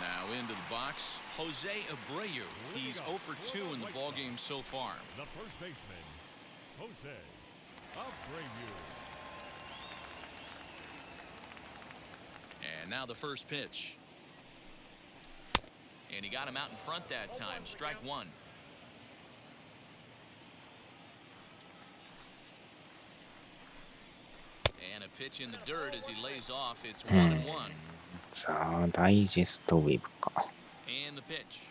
Now into the box, Jose Abreu. He's 0 for 2 in the ballgame so far. The first baseman, Jose Abreu. And now the first pitch. And he got him out in front that time. Strike 1. And a pitch in the dirt as he lays off. It's 1-1. さあ、ダイジェストウェブか。 And the pitch.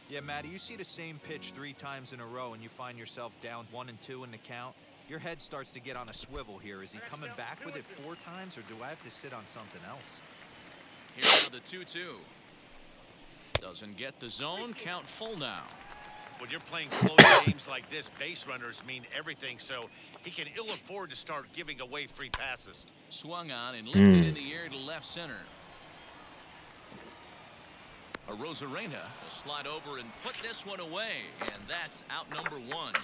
Yeah, Matty, you see the same pitch 3 times in a row and you find yourself down 1-2 in the count. Your head starts to get on a swivel here. Is he coming back with it 4 times, or do I have to sit on something else? Here now the 2-2. Doesn't get the zone. Count full now. When you're playing close games like this, base runners mean everything, so he can ill afford to start giving away free passes. Swung on and lifted in the air to left center. A Rosarena will slide over and put this one away, and that's out number 1.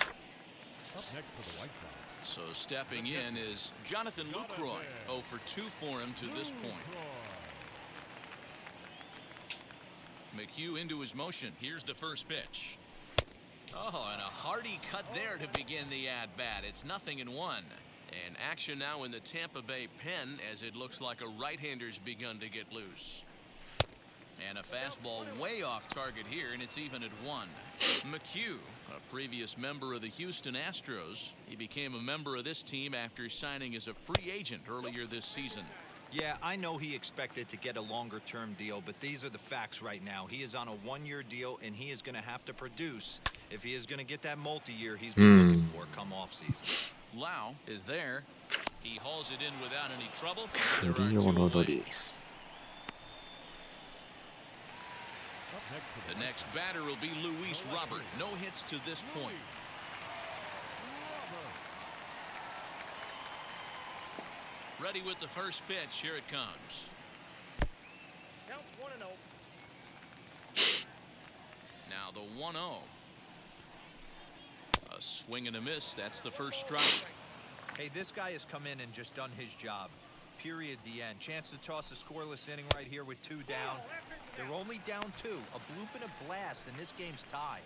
Up next for the White Sox. So stepping in is Jonathan Lucroy. 0 for 2 for him to this point. McHugh into his motion. Here's the first pitch. Oh, and a hearty cut there to begin the at-bat. It's 0-1. And action now in the Tampa Bay pen as it looks like a right-hander's begun to get loose. And a fastball way off target here, and it's even at 1. McHugh, a previous member of the Houston Astros, he became a member of this team after signing as a free agent earlier this season. Yeah, I know he expected to get a longer-term deal, but these are the facts right now. He is on a 1-year deal, and he is going to have to produce if he is going to get that multi-year he's been looking for come off-season. Lau is there. He hauls it in without any trouble. フリオ・ロドリゲス。 The next batter will be Luis Robert. No hits to this point. Ready with the first pitch. Here it comes. Count 1-0. Now the 1-0. A swing and a miss. That's the first strike. Hey, this guy has come in and just done his job. Period. The end. Chance to toss a scoreless inning right here with 2 down. They're only down 2. A bloop and a blast, and this game's tied.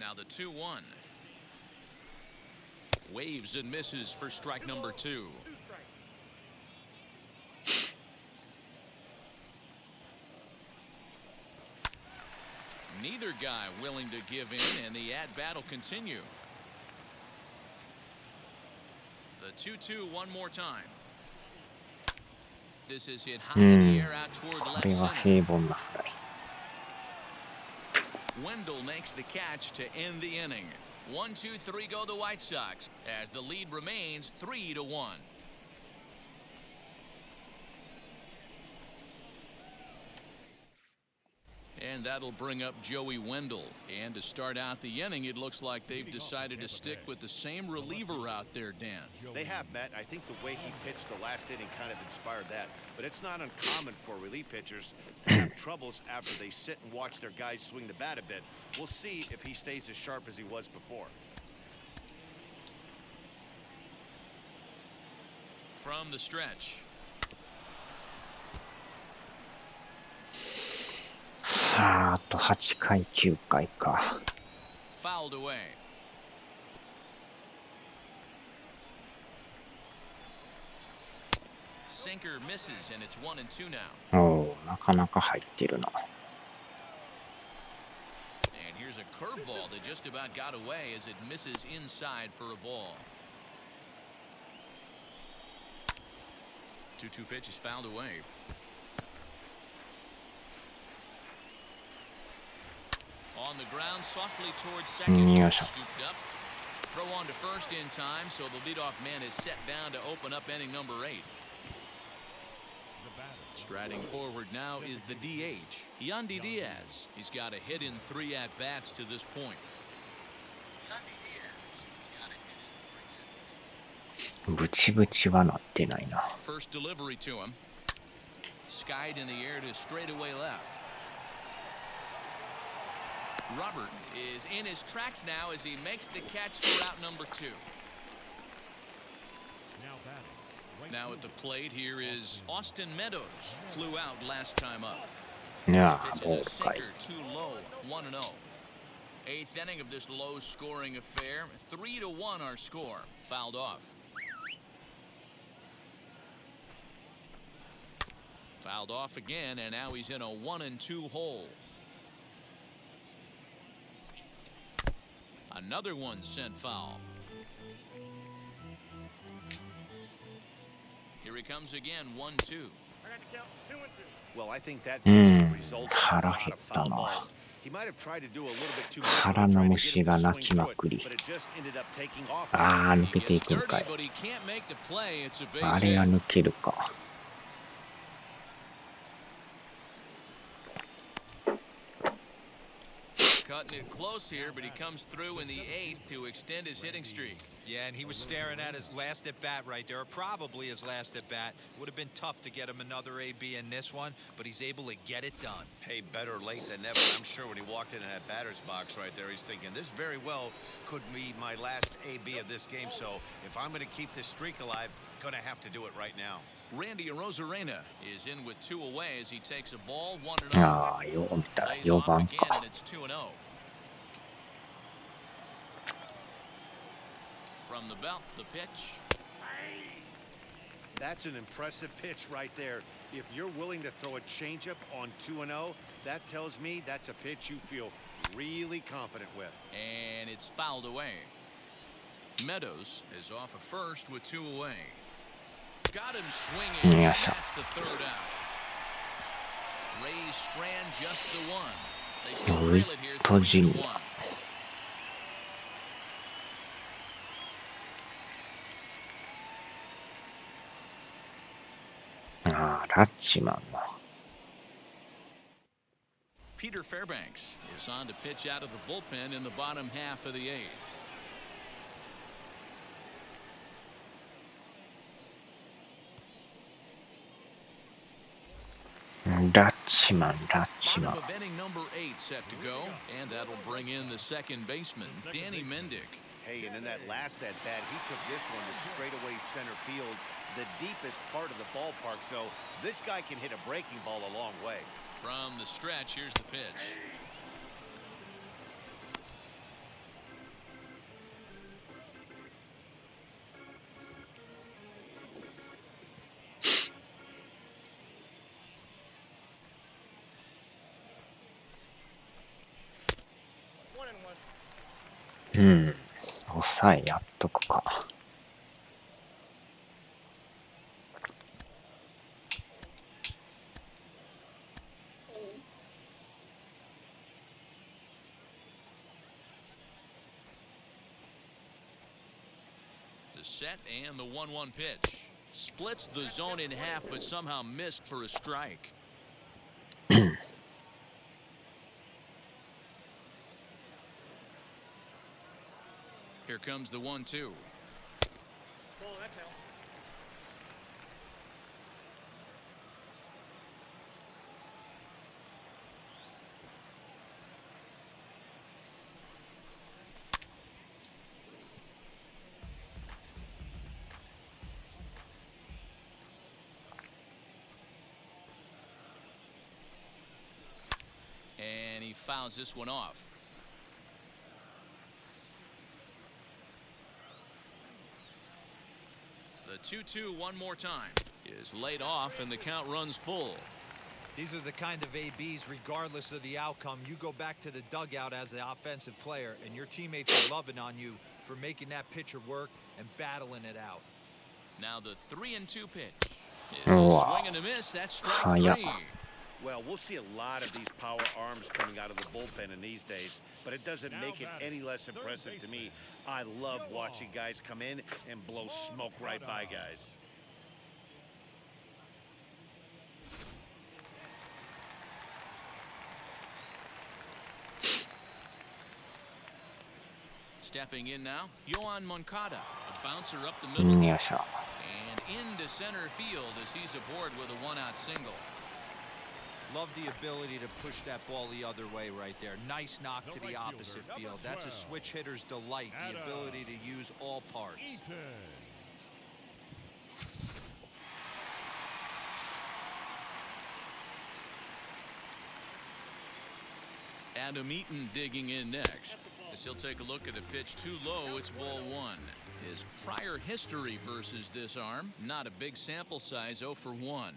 Now the 2-1. Waves and misses for strike number 2. 2 strikes. Neither guy willing to give in, and the at-bat will continue. The 2-2 one more time. This is hit high in the air out toward こ left れは center. 平凡なフライ。 Wendell makes the catch to end the inning. 1-2-3 go the White Sox as the lead remains 3-1. And that'll bring up Joey Wendell. And to start out the inning, it looks like they've decided to stick with the same reliever out there, Dan. They have, Matt. I think the way he pitched the last inning kind of inspired that. But it's not uncommon for relief pitchers to have troubles after they sit and watch their guys swing the bat a bit. We'll see if he stays as sharp as he was before. From the stretch. さあ、あと8回、9回か。Fouled away. Sinker misses, and it's 1-2 now. おお、なかなか入ってるな。And here's a curveball that just about got away as it misses inside for a ball. 2-2 pitch is fouled away. On the ground, softly towards second. Scooped up. Throw on to first in time, so the leadoff man is set down to open up inning number 8. Striding forward now is the DH, Yandy Diaz. He's got a hit in 3 at-bats to this point. ブチブチはなってないな。 First delivery to him. Skied in the air to straightaway left. Robert is in his tracks now as he makes the catch for out number 2. Now at the plate here is Austin Meadows. Flew out last time up. いや Pitch ー、ボ is ー a ルかい。 sinker, too low, 1-0. 8th inning of this low-scoring affair. 3-1 our score. Fouled off. Fouled off again, and now he's in a 1-2 hole. Another one sent foul. Here he comes again, 1-2. I got to count 2-2. Well, I think that pitch is a result of a 腹 lot 減 of った foul な。 balls. He might have tried to do a little bit too much 腹 by の trying to 虫 get him が to 鳴 swing きま through くり。 it, but it just ended up taking off. ああ、抜 He けてい gets くん dirty, かい。 but he can't make the play. It's a あ base れが hit. 抜けるか。Cutting it close here, but he comes through in the 8th to extend his hitting streak. Yeah, and he was staring at his last at-bat right there, or probably his last at-bat. Would have been tough to get him another AB in this one, but he's able to get it done. Hey, better late than never. I'm sure when he walked in that batter's box right there, he's thinking, this very well could be my last AB of this game. So if I'm going to keep this streak alive, going to have to do it right now. Randy Arozarena is in with 2 away as he takes a ball, 1-0. ああ、よう見たら Lays 4 off 番 again, か。 and it's 2-0. From the belt, the pitch. That's an impressive pitch right there. If you're willing to throw a changeup on 2-0, that tells me that's a pitch you feel really confident with. And it's fouled away. Meadows is off of first with 2 away. Got him swinging, and Yes, sir. that's the 3rd out. Rays strand just the 1. They still trail it here 3-1. ああ、ラッチマンの。Peter Xander Fairbanks is on to pitch out of the bullpen in the bottom half of the eighth. Ratchman. Of inning number 8 set to go, and that'll bring in the second baseman, Danny Mendick. Hey, and in that last at-bat, he took this one to straightaway center field, the deepest part of the ballpark, so this guy can hit a breaking ball a long way. From the stretch, here's the pitch.抑えやっとくか。The set and the 1-1 pitch. Splits the zone in half, but somehow missed for a strike. Here comes the 1-2. Ball, that's out. And he fouls this one off. The 2-2 one more time is laid off, and the count runs full. These are the kind of ABs, regardless of the outcome. You go back to the dugout as the offensive player, and your teammates are loving on you for making that pitcher work and battling it out. Now the 3-2 pitch is a swing and a miss. That's strike 3. Well, we'll see a lot of these power arms coming out of the bullpen in these days, but it doesn't make it any less impressive to me. I love watching guys come in and blow smoke right by guys. Stepping in now, Yoan Moncada, a bouncer up the middle. よいしょ。 And into center field as he's aboard with a one-out single. Love the ability to push that ball the other way right there. Nice knock to the opposite field. That's a switch hitter's delight, the ability to use all parts. Adam Eaton digging in next, as he'll take a look at a pitch too low. It's ball 1. His prior history versus this arm, not a big sample size, 0 for 1.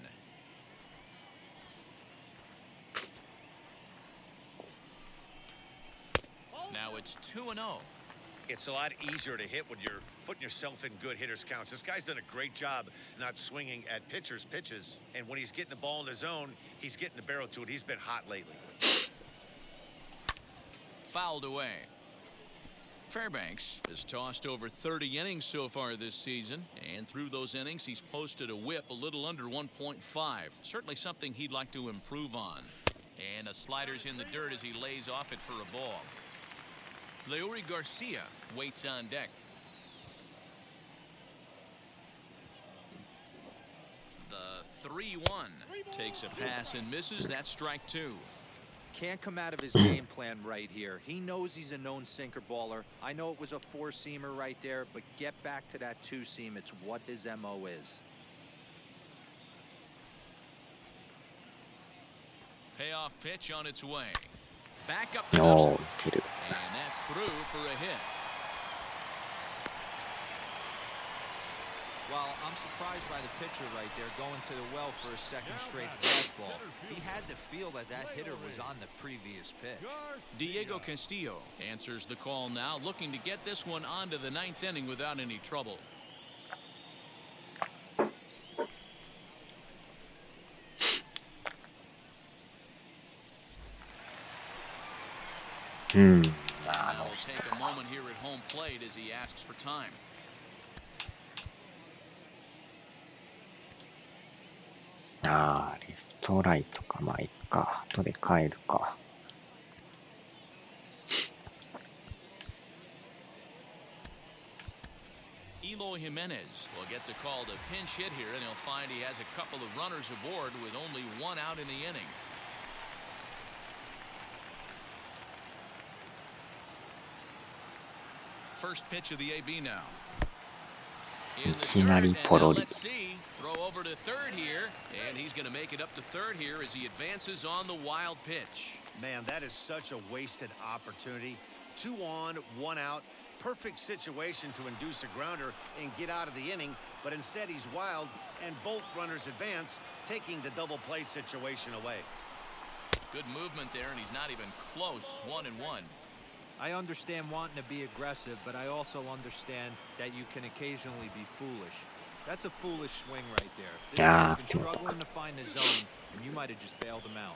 Now it's 2-0. It's a lot easier to hit when you're putting yourself in good hitters' counts. This guy's done a great job not swinging at pitchers' pitches, and when he's getting the ball in his zone, he's getting the barrel to it. He's been hot lately. Fouled away. Fairbanks has tossed over 30 innings so far this season, and through those innings he's posted a whip a little under 1.5. Certainly something he'd like to improve on. And a slider's in the dirt as he lays off it for a ball. Leury Garcia waits on deck. The 3-1 takes a pass and misses. That's strike 2. Can't come out of his game plan right here. He knows he's a known sinker baller. I know it was a 4-seamer right there, but get back to that 2-seam. It's what his MO is. Payoff pitch on its way. Back up the middle. 切る。 And that's through for a hit. Well, I'm surprised by the pitcher right there going to the well for a second straight fastball. He had to feel that that hitter was on the previous pitch. Diego Castillo answers the call now, looking to get this one onto the 9th inning without any trouble. Now we'll take a moment here at home plate as he asks for time. Ah, レフトライトか。まあいっか。後で帰るか。Eloy Jimenez will get the call to pinch hit here, and he'll find he has a couple of runners aboard with only one out in the inning. First pitch of the AB now. In the dirt, and now let's see. Throw over to third here, and he's going to make it up to third here as he advances on the wild pitch. Man, that is such a wasted opportunity. 2 on, 1 out. Perfect situation to induce a grounder and get out of the inning, but instead he's wild, and both runners advance, taking the double play situation away. Good movement there, and he's not even close. 1-1. I understand wanting to be aggressive, but I also understand that you can occasionally be foolish. That's a foolish swing right there. This guy's been struggling to find the zone, and you might have just bailed him out.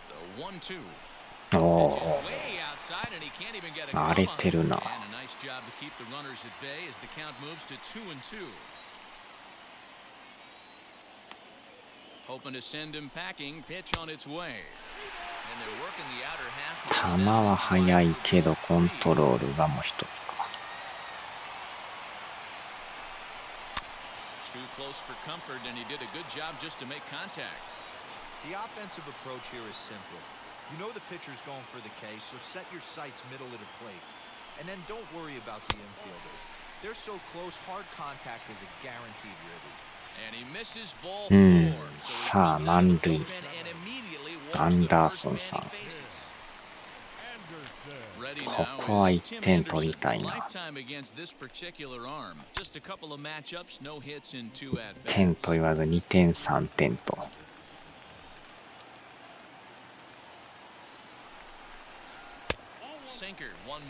The 1-2. Oh, Way outside, and he can't even get a荒れてるな。 And a nice job to keep the runners at bay as the count moves to 2-2. Hoping to send him packing. Pitch on its way. And they're working the outer half. 球は速いけどコントロールがもう一つか。Too close for comfort, and he did a good job just to make contact. The offensive approach here is simple. You know the pitcher's going for the K, so set your sights middle of the plate. And then don't worry about the infielders. They're so close, hard contact is a guaranteed ribby. And he misses ball 4. さあ満塁。アンダーソンさん。ここは1点取りたいな。1点と言わず2点3点と。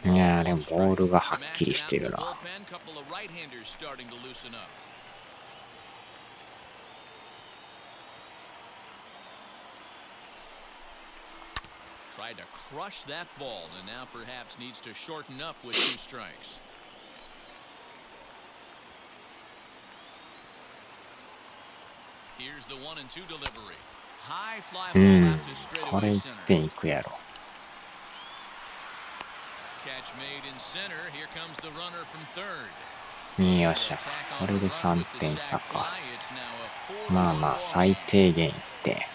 いやでもボールがはっきりしてるな。Tried to crush that ball, and now perhaps needs to shorten up with 2 strikes. Here's the 1-2 delivery. High fly ball out to straightaway center. これ1点いくやろ。 Catch made in center. Here comes the runner from third. よっしゃ。これで3点差か。まあまあ最低限1点。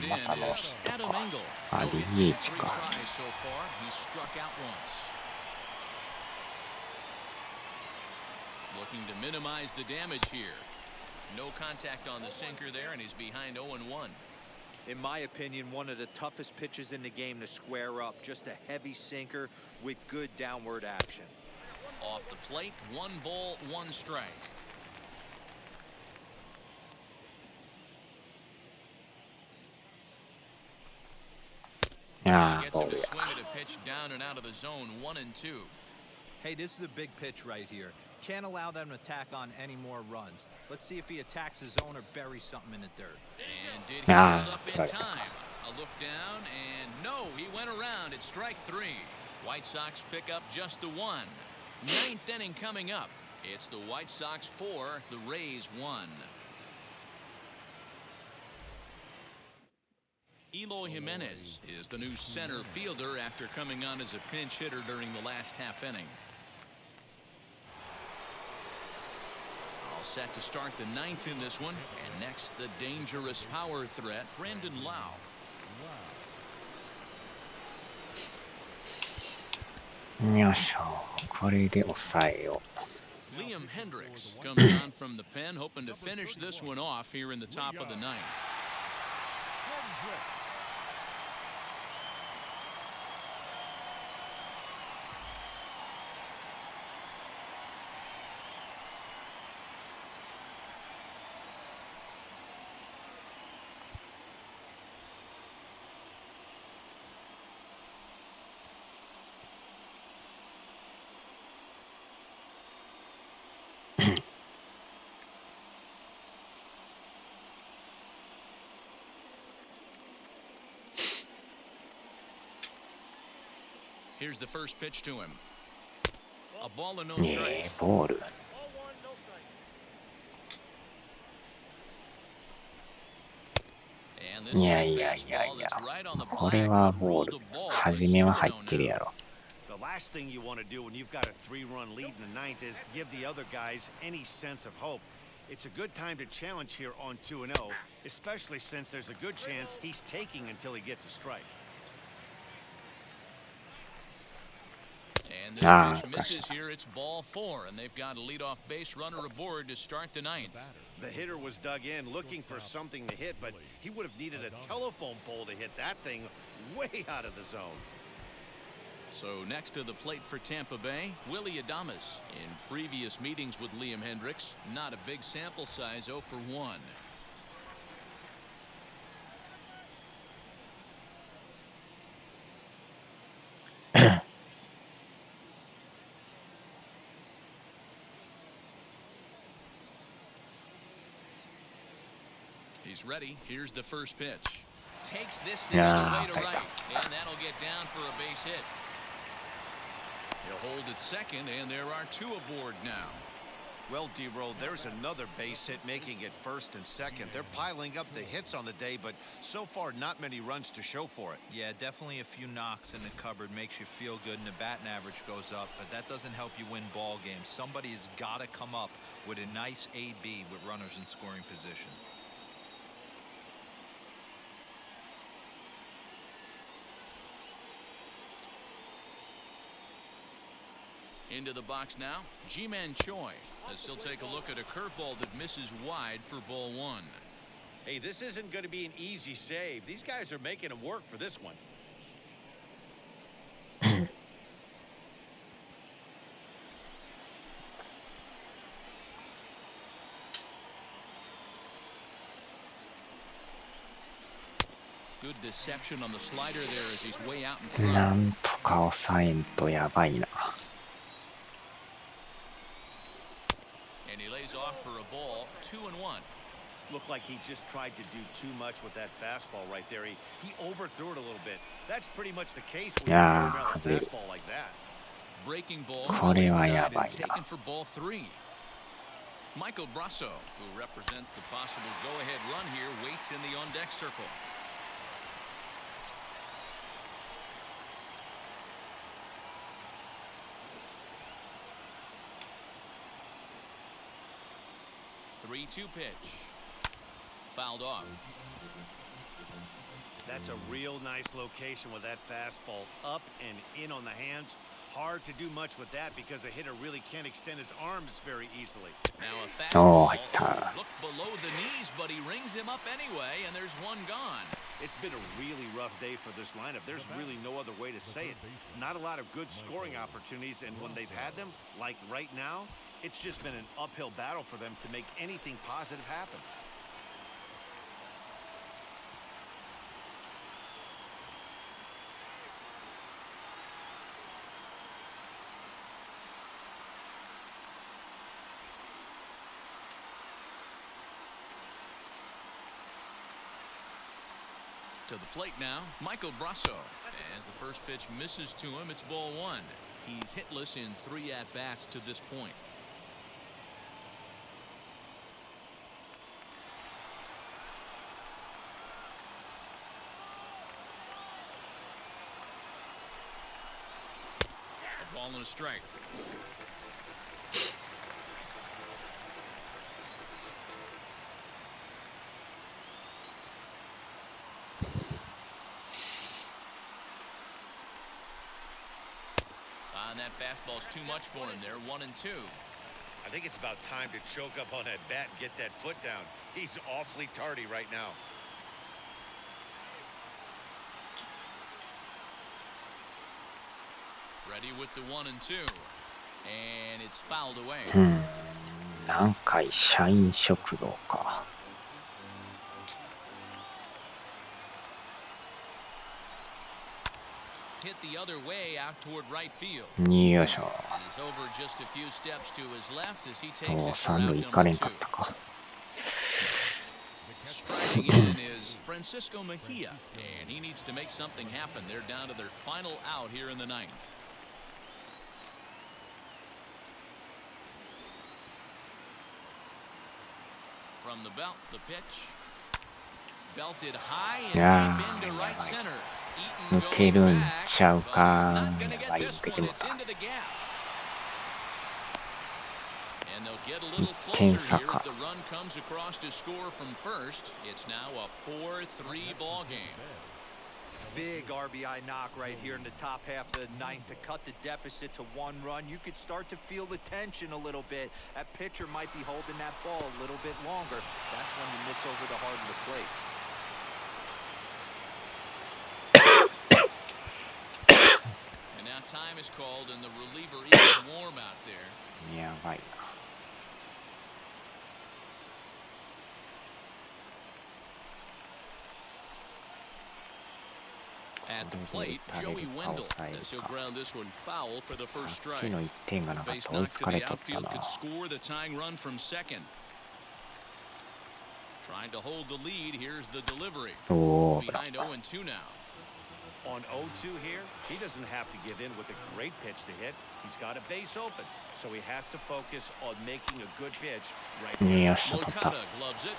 またノーヒットか。あ、DH か。Looking to minimize the damage here. No contact on the sinker there, and he's behind 0-1. In my opinion, one of the toughest pitches in the game to square up. Just a heavy sinker with good downward action. Off the plate, 1 ball, 1 strike. Gets him to swing at a pitch down and out of the zone. 1-2. Hey, this is a big pitch right here. Can't allow them to attack on any more runs. Let's see if he attacks his zone or buries something in the dirt. And did he hold up in time? A look down, and no, he went around at strike 3. White Sox pick up just the 1. 9th inning coming up. It's the White Sox 4, the Rays 1. Eloy Jimenez is the new center fielder after coming on as a pinch hitter during the last half inning. All set to start the 9th in this one, and next the dangerous power threat, Brandon Lau. よいしょ。これで抑えよう。 Liam Hendricks comes on from the pen, hoping to finish this one off here in the top of the 9th. Here's the first pitch to him. A ball and no strikes. ボール。いやいやいやいや、これはボール。初めは入ってるやろ。The last thing you want to do when you've got a 3-run lead in the ninth is give the other guys any sense of hope. It's a good time to challenge here on 2-0, especially since there's a good chance he's taking until he gets a strike. And this pitch misses here. It's ball 4, and they've got a leadoff base runner aboard to start the ninth. The hitter was dug in looking for something to hit, but he would have needed a telephone pole to hit that thing way out of the zone. So next to the plate for Tampa Bay, Willie Adames. In previous meetings with Liam Hendricks, not a big sample size, 0 for 1. He's ready. Here's the first pitch. Takes this the other way to right, and that'll get down for a base hit. He'll hold at second, and there are 2 aboard now. Well, D-Roll, there's another base hit making it first and second. They're piling up the hits on the day, but so far not many runs to show for it. Yeah, definitely a few knocks in the cupboard makes you feel good, and the batting average goes up, but that doesn't help you win ball games. Somebody has got to come up with a nice AB with runners in scoring position. Into the box now, Ji-Man Choi, as he'll take a look at a curveball that misses wide for ball 1. Hey, this isn't going to be an easy save. These guys are making him work for this one. Good deception on the slider there as he's way out in front. なんとか抑えんとやばいな。And he lays off for a ball, 2-1. Looked like he just tried to do too much with that fastball right there. He overthrew it a little bit. That's pretty much the case when you're throwing out a fastball like that. Breaking ball, これはやばい taken な。 for ball 3. Michael Brasso, who represents the possible go-ahead run here, waits in the on-deck circle. Three-two pitch. Fouled off. That's a real nice location with that fastball up and in on the hands. Hard to do much with that because a hitter really can't extend his arms very easily. Now a お fastball ー、入った。 looked below the knees, but he rings him up anyway, and there's one gone. It's been a really rough day for this lineup. There's really no other way to say it. Not a lot of good scoring opportunities, and when they've had them, like right now, it's just been an uphill battle for them to make anything positive happen. To the plate now, Michael Brasso. As the first pitch misses to him, it's ball 1. He's hitless in 3 at-bats to this point. A ball and a strike. And that fastball's too much for him there, 1-2. I think it's about time to choke up on that bat and get that foot down. He's awfully tardy right now. Ready with the 1-2. And it's fouled away. 南海社員食堂か。Hit the other way out toward right field. よいしょ。 He's over just a few steps to his left as he お takes ー、 it for サンド out 行かれ number んか 2. ったか。Striding in is Francisco Mejia, and he needs to make something happen. They're down to their final out here in the ninth. From the belt, the pitch. belted high and いや deep into ー、や right ばい。 center. 抜 Eaton け going るん back, ちゃう but he's か not going to や get ばい、 this 抜けて one. も It's た。 into the gap. And they'll get a 1 little 点 closer 差 here か。 as the run comes across to score from first. It's now a 4-3 ball game. Big RBI knock right here in the top half of the ninth to cut the deficit to 1 run. You could start to feel the tension a little bit. That pitcher might be holding that ball a little bit longer. That's when you miss over the heart of the plate. And now time is called, and the reliever is warm out there. やばいな。At the plate, Joey Wendell, as he'll ground this one foul for the first さっ strike. きの1点がなかっ Base たら追い knock つ to かれ the とった outfield な。 could score the tying run from second. Trying to hold the lead. Here's the delivery. おお、ブラ Behind ッ 0-2 now. On 0-2 here, he doesn't have to give in with a great pitch to hit. He's got a base open, so he has to focus on making a good pitch right ね now. よっしゃ、取った。 Moncada gloves it.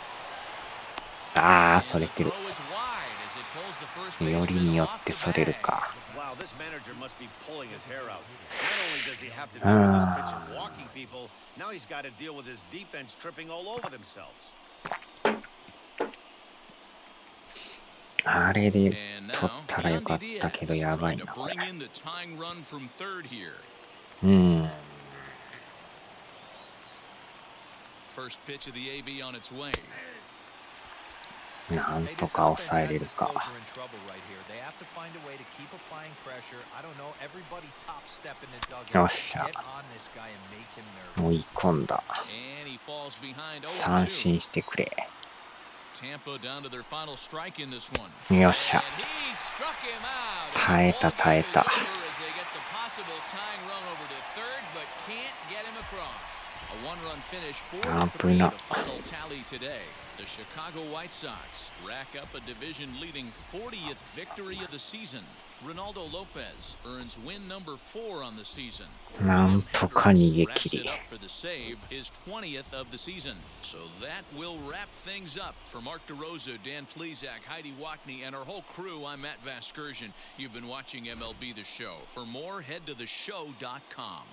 ああ、 And それ the てる。 throw is wide as it pulls the first より baseman によ off って the それる bag. か。 Wow, this manager must be pulling his hair out. Not only does he have to deal with his pitch and walking people, now he's got to deal with his defense tripping all over themselves. あれで And 取 now ったらよかっ Yandy たけど Diaz やばい trying to な、これ。 bring in the tying run from third here. うん。 First pitch of the AB on its way. なん Hey, と this か offense 抑え has れる this か。 closer in trouble right here. They have to find a way to keep applying pressure. I don't know. Everybody top step in the よ dugout. っしゃ。 Get on this guy and make him nervous. 追い込んだ。 And he falls behind 三 0-2. 振してくれ。 Tampa down to their final strike in this one. よっしゃ。 And he struck him out. 耐えた、耐えた。 As they get the possible tying run over to third, but can't get him across. A one-run finish, 4-3, the final tally today. The Chicago White Sox rack up a division-leading 40th victory of the season. Ronaldo Lopez earns win number 4 on the season. なんとか逃げ切 Wraps it り。 up for the save, his 20th of the season. So that will wrap things up. For Mark DeRosa, Dan Plesac, Heidi Watney, and our whole crew, I'm Matt Vasgersian. You've been watching MLB The Show. For more, head to theshow.com.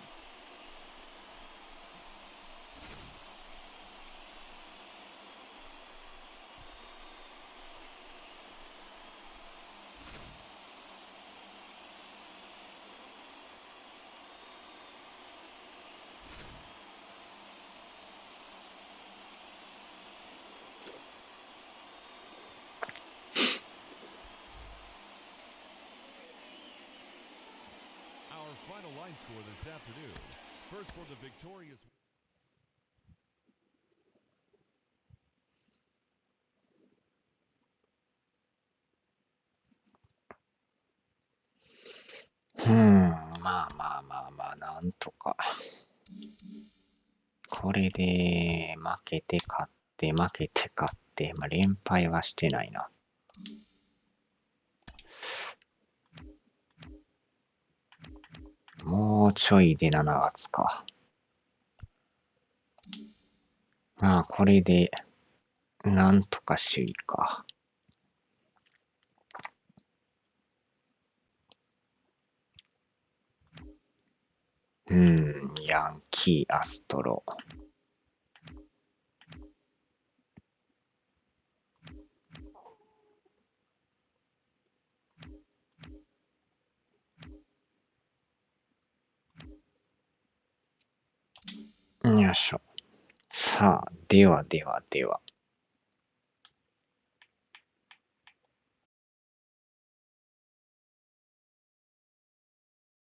Our final line score this afternoon. First for the victorious. まあまあまあまあ、なんとか。これで、負けて勝って、負けて勝って、まあ連敗はしてないな。もうちょいで7月か。まあ、これで、なんとか首位か。ヤンキー、アストロ。よいしょ。さあ、ではではでは。